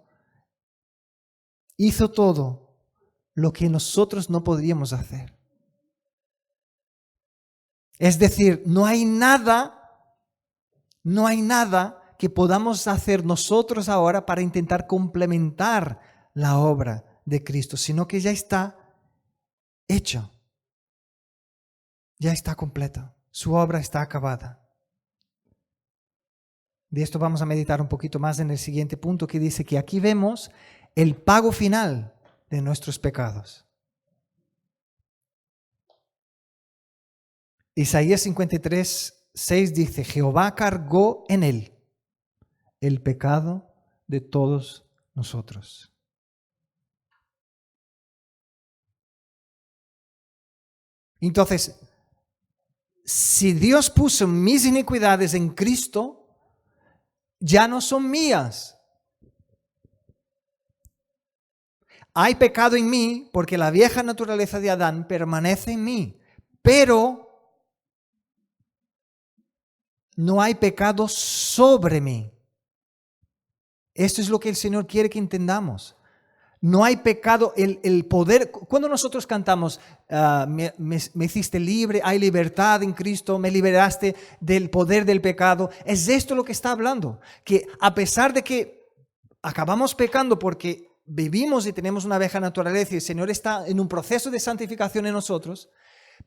hizo todo lo que nosotros no podríamos hacer. Es decir, no hay nada que podamos hacer nosotros ahora para intentar complementar la obra de Cristo, sino que ya está hecha, ya está completa, su obra está acabada. De esto vamos a meditar un poquito más en el siguiente punto, que dice que aquí vemos el pago final de nuestros pecados. Isaías 53:6 dice, Jehová cargó en él el pecado de todos nosotros. Entonces, si Dios puso mis iniquidades en Cristo, ya no son mías. Hay pecado en mí porque la vieja naturaleza de Adán permanece en mí, pero no hay pecado sobre mí. Esto es lo que el Señor quiere que entendamos. No hay pecado, el poder. Cuando nosotros cantamos, me hiciste libre, hay libertad en Cristo, me liberaste del poder del pecado, es esto lo que está hablando. Que a pesar de que acabamos pecando porque vivimos y tenemos una vieja naturaleza y el Señor está en un proceso de santificación en nosotros,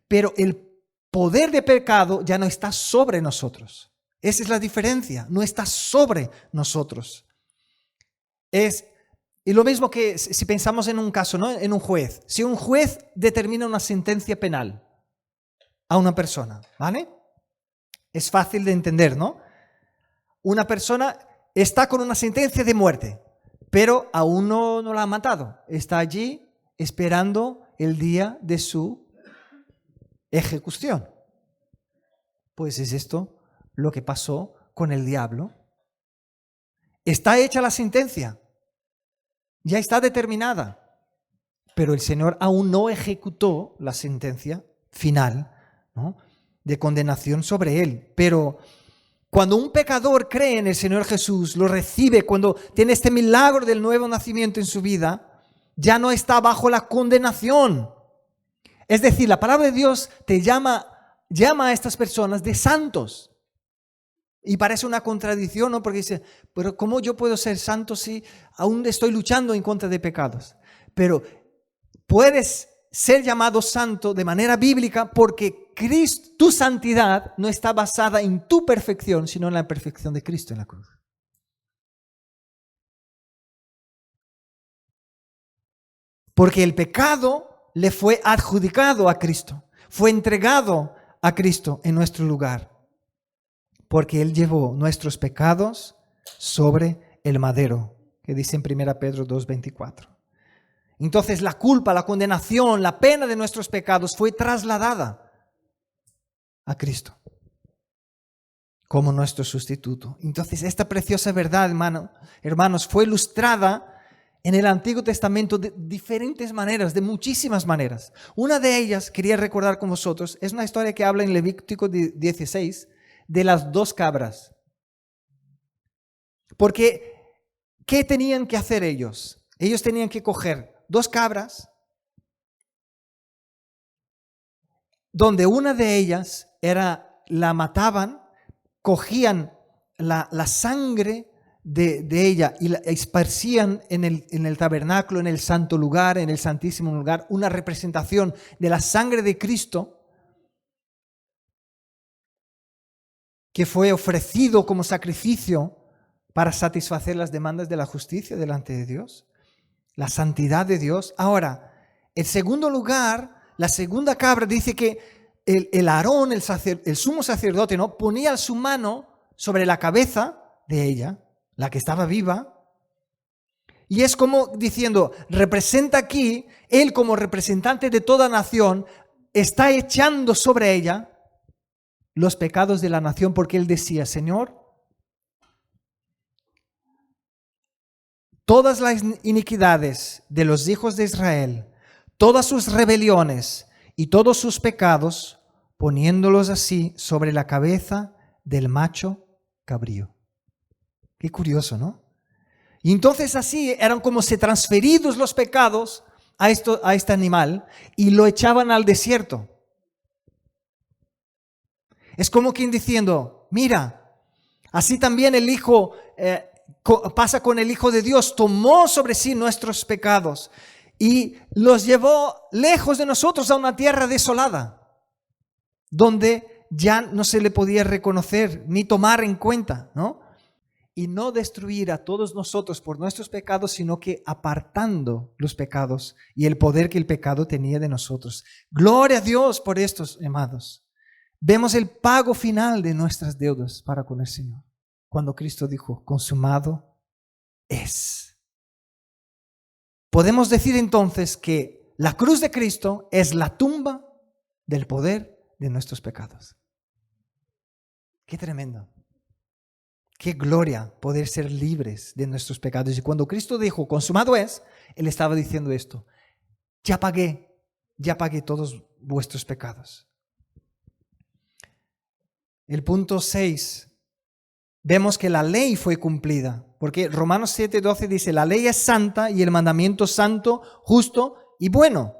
pero el poder de pecado ya no está sobre nosotros. Esa es la diferencia, no está sobre nosotros. Y lo mismo que si pensamos en un caso, ¿no? En un juez. Si un juez determina una sentencia penal a una persona, ¿vale? Es fácil de entender, ¿no? Una persona está con una sentencia de muerte, pero aún no la ha matado. Está allí esperando el día de su ejecución. Pues es esto lo que pasó con el diablo. Está hecha la sentencia. Ya está determinada, pero el Señor aún no ejecutó la sentencia final, ¿no?, de condenación sobre él. Pero cuando un pecador cree en el Señor Jesús, lo recibe, cuando tiene este milagro del nuevo nacimiento en su vida, ya no está bajo la condenación. Es decir, la palabra de Dios te llama a estas personas de santos. Y parece una contradicción, ¿no? Porque dice, pero ¿cómo yo puedo ser santo si aún estoy luchando en contra de pecados? Pero puedes ser llamado santo de manera bíblica porque Cristo, tu santidad no está basada en tu perfección, sino en la perfección de Cristo en la cruz. Porque el pecado le fue adjudicado a Cristo, fue entregado a Cristo en nuestro lugar. Porque Él llevó nuestros pecados sobre el madero, que dice en 1 Pedro 2:24. Entonces la culpa, la condenación, la pena de nuestros pecados fue trasladada a Cristo. como nuestro sustituto. Entonces, esta preciosa verdad, hermanos, fue ilustrada en el Antiguo Testamento de diferentes maneras, de muchísimas maneras. Una de ellas, quería recordar con vosotros, es una historia que habla en Levítico 16 de las 2 cabras. Porque, ¿qué tenían que hacer ellos? Ellos tenían que coger 2 cabras, donde una de ellas la mataban, cogían la sangre de ella y la esparcían en el tabernáculo, en el santo lugar, en el santísimo lugar, una representación de la sangre de Cristo que fue ofrecido como sacrificio para satisfacer las demandas de la justicia delante de Dios, la santidad de Dios. Ahora, en segundo lugar, la segunda cabra dice que el Aarón, el sumo sacerdote, ¿no?, ponía su mano sobre la cabeza de ella, la que estaba viva, y es como diciendo, representa aquí, él como representante de toda nación, está echando sobre ella los pecados de la nación, porque él decía, Señor, todas las iniquidades de los hijos de Israel, todas sus rebeliones y todos sus pecados, poniéndolos así sobre la cabeza del macho cabrío. Qué curioso, ¿no? Y entonces así eran como se transferidos los pecados a este animal y lo echaban al desierto. Es como quien diciendo, mira, así también el Hijo pasa con el Hijo de Dios, tomó sobre sí nuestros pecados y los llevó lejos de nosotros a una tierra desolada, donde ya no se le podía reconocer ni tomar en cuenta, ¿no? Y no destruir a todos nosotros por nuestros pecados, sino que apartando los pecados y el poder que el pecado tenía de nosotros. Gloria a Dios por estos, amados. Vemos el pago final de nuestras deudas para con el Señor, cuando Cristo dijo, consumado es. Podemos decir entonces que la cruz de Cristo es la tumba del poder de nuestros pecados. Qué tremendo. Qué gloria poder ser libres de nuestros pecados. Y cuando Cristo dijo, consumado es, Él estaba diciendo esto, ya pagué todos vuestros pecados. El punto 6, vemos que la ley fue cumplida, porque Romanos 7:12 dice, la ley es santa y el mandamiento santo, justo y bueno.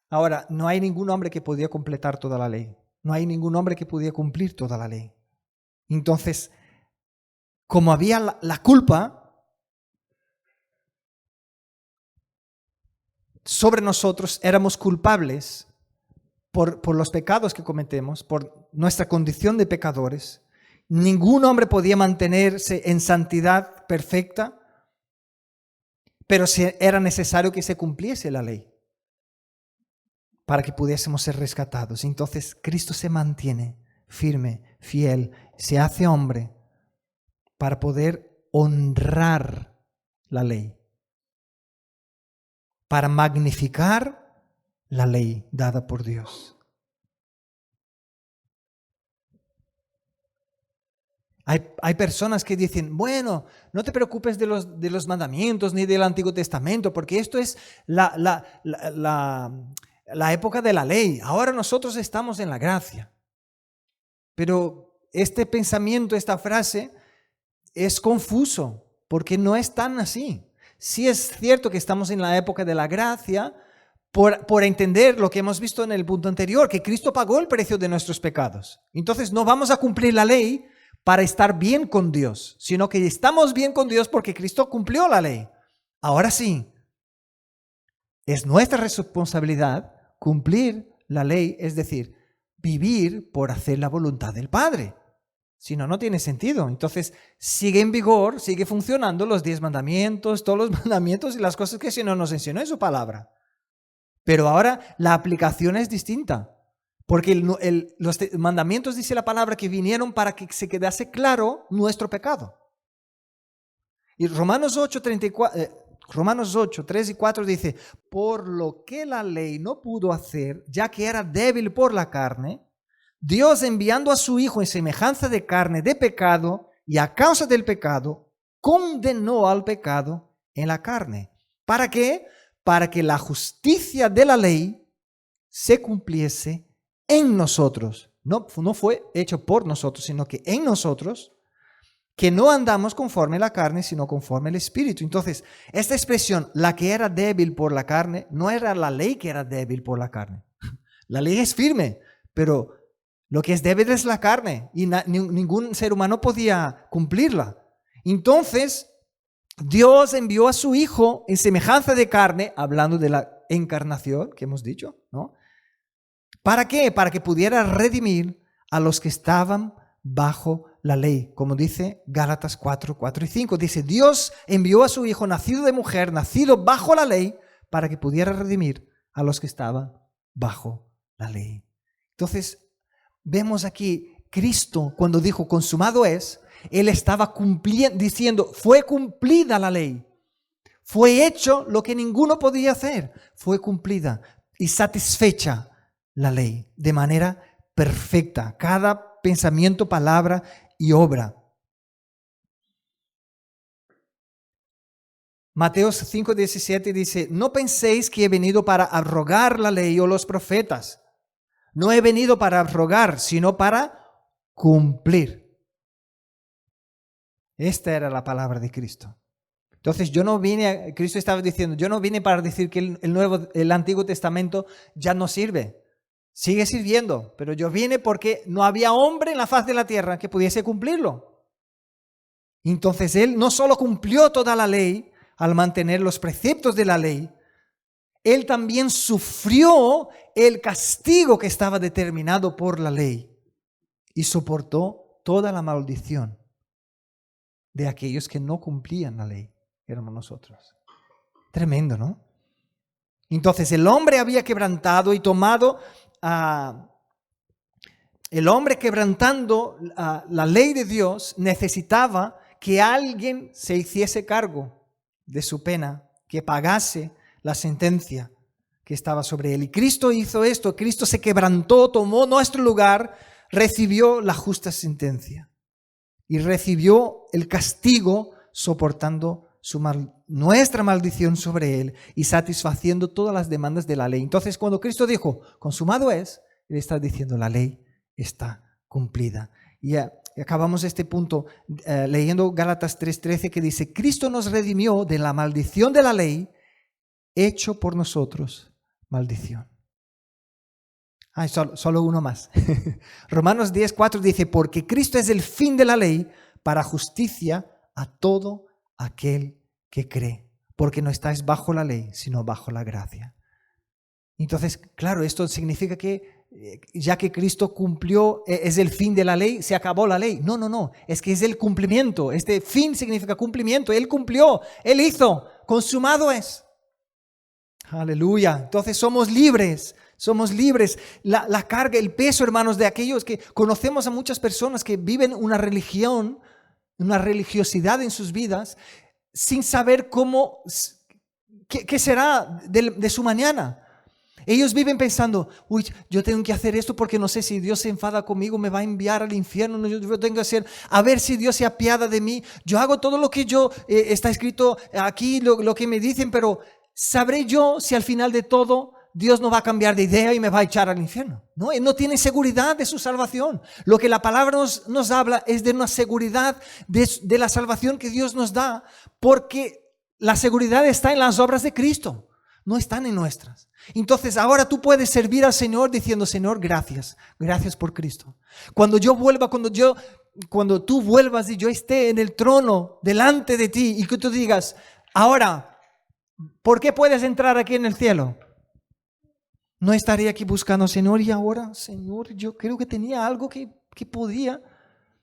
Ahora, no hay ningún hombre que podía completar toda la ley. No hay ningún hombre que podía cumplir toda la ley. Entonces, como había la culpa sobre nosotros, éramos culpables por los pecados que cometemos, por nuestra condición de pecadores. Ningún hombre podía mantenerse en santidad perfecta, pero era necesario que se cumpliese la ley para que pudiésemos ser rescatados. Entonces, Cristo se mantiene firme, fiel, se hace hombre para poder honrar la ley, para magnificar la ley dada por Dios. Hay personas que dicen, bueno, no te preocupes de los mandamientos ni del Antiguo Testamento, porque esto es la época de la ley. Ahora nosotros estamos en la gracia. Pero este pensamiento, esta frase, es confuso, porque no es tan así. Sí es cierto que estamos en la época de la gracia, por entender lo que hemos visto en el punto anterior, que Cristo pagó el precio de nuestros pecados. Entonces no vamos a cumplir la ley para estar bien con Dios, sino que estamos bien con Dios porque Cristo cumplió la ley. Ahora sí, es nuestra responsabilidad cumplir la ley, es decir, vivir por hacer la voluntad del Padre. Si no, no tiene sentido. Entonces, sigue en vigor, sigue funcionando los 10 mandamientos, todos los mandamientos y las cosas que el Señor nos enseñó en su palabra. Pero ahora la aplicación es distinta. Porque los mandamientos, dice la palabra, que vinieron para que se quedase claro nuestro pecado. Y Romanos 8, 3 y 4 dice, por lo que la ley no pudo hacer, ya que era débil por la carne, Dios enviando a su Hijo en semejanza de carne de pecado y a causa del pecado, condenó al pecado en la carne. ¿Para qué? Para que la justicia de la ley se cumpliese en nosotros. No fue hecho por nosotros, sino que en nosotros, que no andamos conforme a la carne, sino conforme al Espíritu. Entonces, esta expresión, la que era débil por la carne, no era la ley que era débil por la carne. La ley es firme, pero lo que es débil es la carne y ningún ser humano podía cumplirla. Entonces, Dios envió a su Hijo en semejanza de carne, hablando de la encarnación que hemos dicho, ¿no? ¿Para qué? Para que pudiera redimir a los que estaban bajo la ley. Como dice Gálatas 4, 4 y 5. Dice, Dios envió a su Hijo nacido de mujer, nacido bajo la ley, para que pudiera redimir a los que estaban bajo la ley. Entonces, vemos aquí Cristo cuando dijo consumado es, Él estaba diciendo, fue cumplida la ley. Fue hecho lo que ninguno podía hacer. Fue cumplida y satisfecha la ley de manera perfecta. Cada pensamiento, palabra y obra. Mateo 5:17 dice, no penséis que he venido para abrogar la ley o los profetas. No he venido para abrogar, sino para cumplir. Esta era la palabra de Cristo. Entonces Cristo estaba diciendo, yo no vine para decir que el Antiguo Testamento ya no sirve. Sigue sirviendo, pero yo vine porque no había hombre en la faz de la tierra que pudiese cumplirlo. Entonces Él no solo cumplió toda la ley al mantener los preceptos de la ley, Él también sufrió el castigo que estaba determinado por la ley y soportó toda la maldición de aquellos que no cumplían la ley. Éramos nosotros. Tremendo, ¿no? Entonces el hombre había quebrantado y tomado el hombre quebrantando la ley de Dios necesitaba que alguien se hiciese cargo de su pena, que pagase la sentencia que estaba sobre él. Y Cristo hizo esto, Cristo se quebrantó, tomó nuestro lugar, recibió la justa sentencia y recibió el castigo soportando nuestra maldición sobre él y satisfaciendo todas las demandas de la ley. Entonces, cuando Cristo dijo, consumado es, Él está diciendo, la ley está cumplida. Y acabamos este punto leyendo Gálatas 3:13 que dice, Cristo nos redimió de la maldición de la ley, hecho por nosotros maldición. Solo uno más. Romanos 10:4 dice, porque Cristo es el fin de la ley para justicia a todo aquel que cree, porque no estáis bajo la ley, sino bajo la gracia. Entonces, claro, esto significa que ya que Cristo cumplió, es el fin de la ley, se acabó la ley. No, es que es el cumplimiento. Este fin significa cumplimiento. Él cumplió, Él hizo, consumado es. Aleluya. Entonces somos libres. La carga, el peso, hermanos, de aquellos que conocemos a muchas personas que viven una religión, una religiosidad en sus vidas, sin saber qué será de su mañana. Ellos viven pensando, yo tengo que hacer esto porque no sé si Dios se enfada conmigo, me va a enviar al infierno, yo tengo que hacer, a ver si Dios se apiada de mí. Yo hago todo lo que está escrito aquí, lo que me dicen, pero ¿sabré yo si al final de todo Dios no va a cambiar de idea y me va a echar al infierno? No, él no tiene seguridad de su salvación. Lo que la palabra nos habla es de una seguridad de la salvación que Dios nos da, porque la seguridad está en las obras de Cristo, no están en nuestras. Entonces ahora tú puedes servir al Señor diciendo, Señor, gracias por Cristo. Cuando tú vuelvas y yo esté en el trono delante de ti y que tú digas, ahora, ¿por qué puedes entrar aquí en el cielo? No estaré aquí buscando, Señor, y ahora, Señor, yo creo que tenía algo que podía.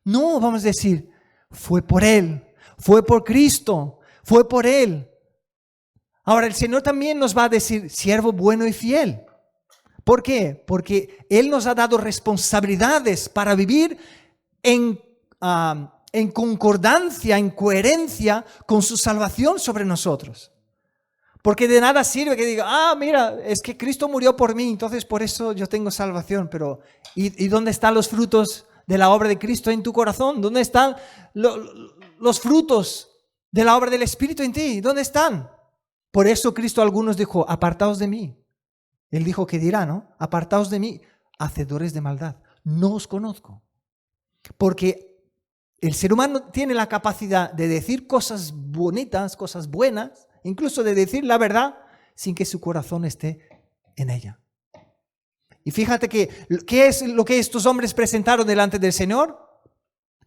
No, vamos a decir, fue por Él, fue por Cristo, fue por Él. Ahora, el Señor también nos va a decir, siervo bueno y fiel. ¿Por qué? Porque Él nos ha dado responsabilidades para vivir en concordancia, en coherencia con su salvación sobre nosotros. Porque de nada sirve que diga, mira, es que Cristo murió por mí, entonces por eso yo tengo salvación. Pero ¿y dónde están los frutos de la obra de Cristo en tu corazón? ¿Dónde están los frutos de la obra del Espíritu en ti? ¿Dónde están? Por eso Cristo a algunos dijo, apartaos de mí. Él dijo que dirá, ¿no? Apartaos de mí, hacedores de maldad. No os conozco. Porque el ser humano tiene la capacidad de decir cosas bonitas, cosas buenas, incluso de decir la verdad sin que su corazón esté en ella. Y fíjate que, ¿qué es lo que estos hombres presentaron delante del Señor?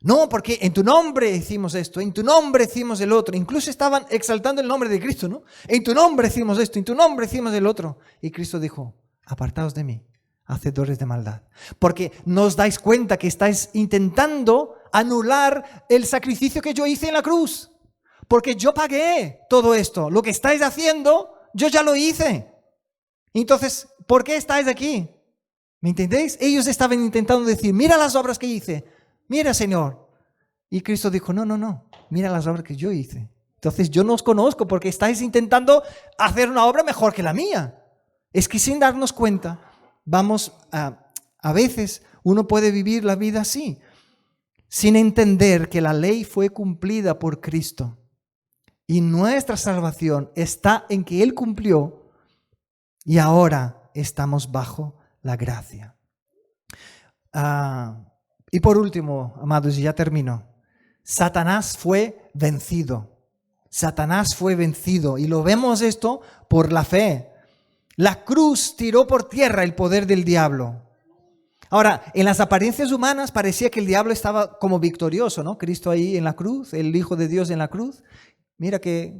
No, porque en tu nombre hicimos esto, en tu nombre hicimos el otro. Incluso estaban exaltando el nombre de Cristo, ¿no? En tu nombre hicimos esto, en tu nombre hicimos el otro. Y Cristo dijo, apartaos de mí, hacedores de maldad. Porque no os dais cuenta que estáis intentando anular el sacrificio que yo hice en la cruz. Porque yo pagué todo esto. Lo que estáis haciendo, yo ya lo hice. Entonces, ¿por qué estáis aquí? ¿Me entendéis? Ellos estaban intentando decir, mira las obras que hice. Mira, Señor. Y Cristo dijo, no, mira las obras que yo hice. Entonces yo no os conozco porque estáis intentando hacer una obra mejor que la mía. Es que sin darnos cuenta, a veces uno puede vivir la vida así, sin entender que la ley fue cumplida por Cristo. Y nuestra salvación está en que Él cumplió y ahora estamos bajo la gracia. Y por último, amados, y ya termino. Satanás fue vencido. Satanás fue vencido. Y lo vemos esto por la fe. La cruz tiró por tierra el poder del diablo. Ahora, en las apariencias humanas parecía que el diablo estaba como victorioso, ¿no? Cristo ahí en la cruz, el Hijo de Dios en la cruz. Mira que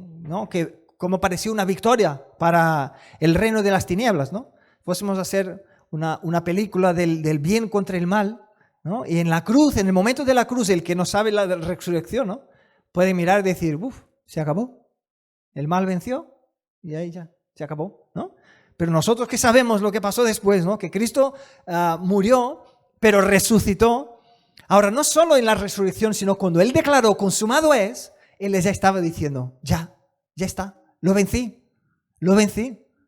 como parecía una victoria para el reino de las tinieblas, ¿no? Fuésemos a hacer una película del bien contra el mal, ¿no? Y en la cruz, en el momento de la cruz, el que no sabe la resurrección, ¿no? Puede mirar y decir, se acabó. El mal venció y ahí ya se acabó, ¿no? Pero nosotros que sabemos lo que pasó después, ¿no? Que Cristo murió, pero resucitó. Ahora, no solo en la resurrección, sino cuando Él declaró consumado es, Él ya estaba diciendo, ya está, lo vencí,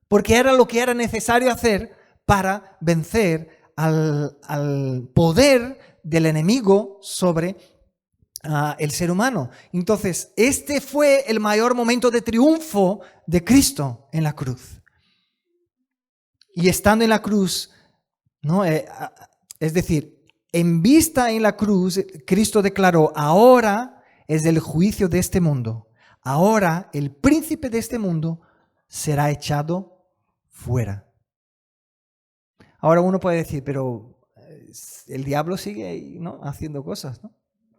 porque era lo que era necesario hacer para vencer al poder del enemigo sobre el ser humano. Entonces, este fue el mayor momento de triunfo de Cristo en la cruz. Y estando en la cruz, ¿no? Es decir, en vista en la cruz, Cristo declaró, ahora es el juicio de este mundo. Ahora el príncipe de este mundo será echado fuera. Ahora uno puede decir, pero el diablo sigue ahí, ¿no? Haciendo cosas, ¿no?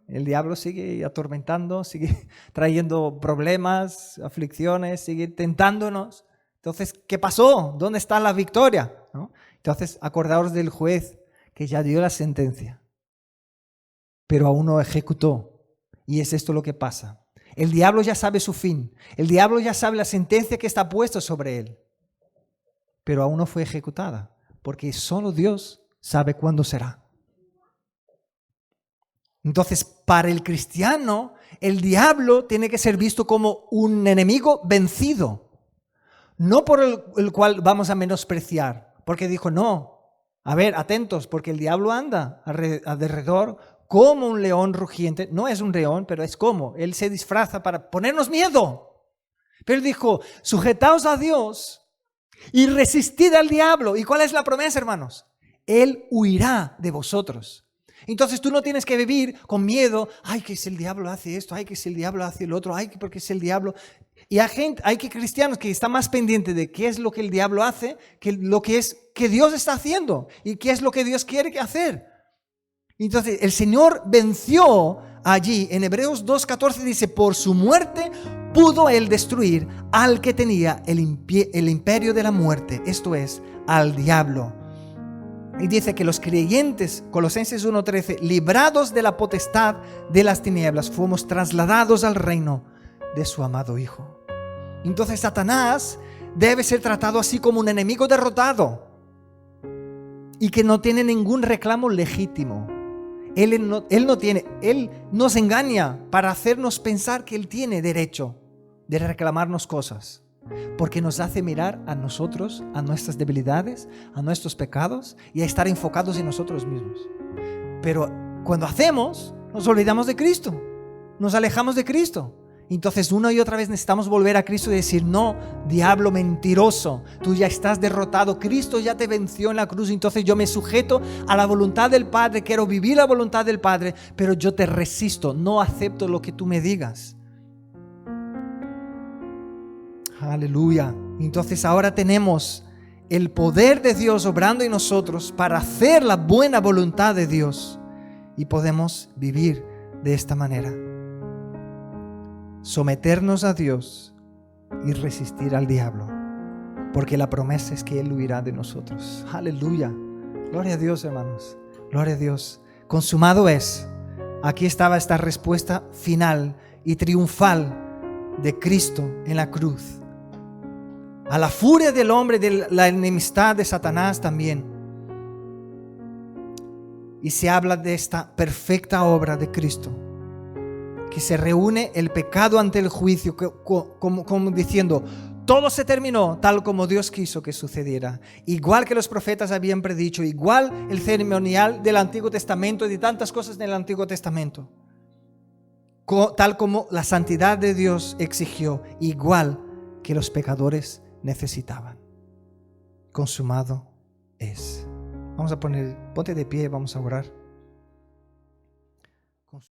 El diablo sigue atormentando, sigue trayendo problemas, aflicciones, sigue tentándonos. Entonces, ¿qué pasó? ¿Dónde está la victoria? ¿No? Entonces, acordaos del juez que ya dio la sentencia, pero aún no ejecutó. Y es esto lo que pasa. El diablo ya sabe su fin. El diablo ya sabe la sentencia que está puesta sobre él, pero aún no fue ejecutada, porque solo Dios sabe cuándo será. Entonces, para el cristiano, el diablo tiene que ser visto como un enemigo vencido. No por el cual vamos a menospreciar, porque dijo, no, a ver, atentos, porque el diablo anda alrededor como un león rugiente. No es un león, pero es como, él se disfraza para ponernos miedo. Pero él dijo, sujetaos a Dios y resistid al diablo. ¿Y cuál es la promesa, hermanos? Él huirá de vosotros. Entonces tú no tienes que vivir con miedo, ay, que si el diablo hace esto, ay, que si el diablo hace el otro, ay, porque es el diablo. Y hay cristianos que están más pendientes de qué es lo que el diablo hace que lo que es que Dios está haciendo y qué es lo que Dios quiere hacer. Entonces el Señor venció allí. En Hebreos 2:14 dice, por su muerte pudo Él destruir al que tenía el imperio de la muerte, esto es, al diablo. Y dice que los creyentes, Colosenses 1:13, librados de la potestad de las tinieblas, fuimos trasladados al reino de su amado Hijo. Entonces Satanás debe ser tratado así como un enemigo derrotado y que no tiene ningún reclamo legítimo. Él nos engaña para hacernos pensar que Él tiene derecho de reclamarnos cosas. porque nos hace mirar a nosotros, a nuestras debilidades, a nuestros pecados y a estar enfocados en nosotros mismos. Pero cuando hacemos, nos olvidamos de Cristo, nos alejamos de Cristo. Entonces una y otra vez necesitamos volver a Cristo y decir: no, diablo mentiroso, tú ya estás derrotado, Cristo ya te venció en la cruz, entonces yo me sujeto a la voluntad del Padre, quiero vivir la voluntad del Padre, pero yo te resisto, no acepto lo que tú me digas. Aleluya. Entonces ahora tenemos el poder de Dios obrando en nosotros para hacer la buena voluntad de Dios y podemos vivir de esta manera. Someternos a Dios y resistir al diablo, porque la promesa es que Él huirá de nosotros. Aleluya. Gloria a Dios, hermanos. Gloria a Dios. Consumado es. Aquí estaba esta respuesta final y triunfal de Cristo en la cruz. A la furia del hombre, de la enemistad de Satanás también. Y se habla de esta perfecta obra de Cristo, que se reúne el pecado ante el juicio, como diciendo: todo se terminó tal como Dios quiso que sucediera. Igual que los profetas habían predicho, igual el ceremonial del Antiguo Testamento y de tantas cosas en el Antiguo Testamento. Tal como la santidad de Dios exigió, igual que los pecadores necesitaban. Consumado es. Ponte de pie, vamos a orar.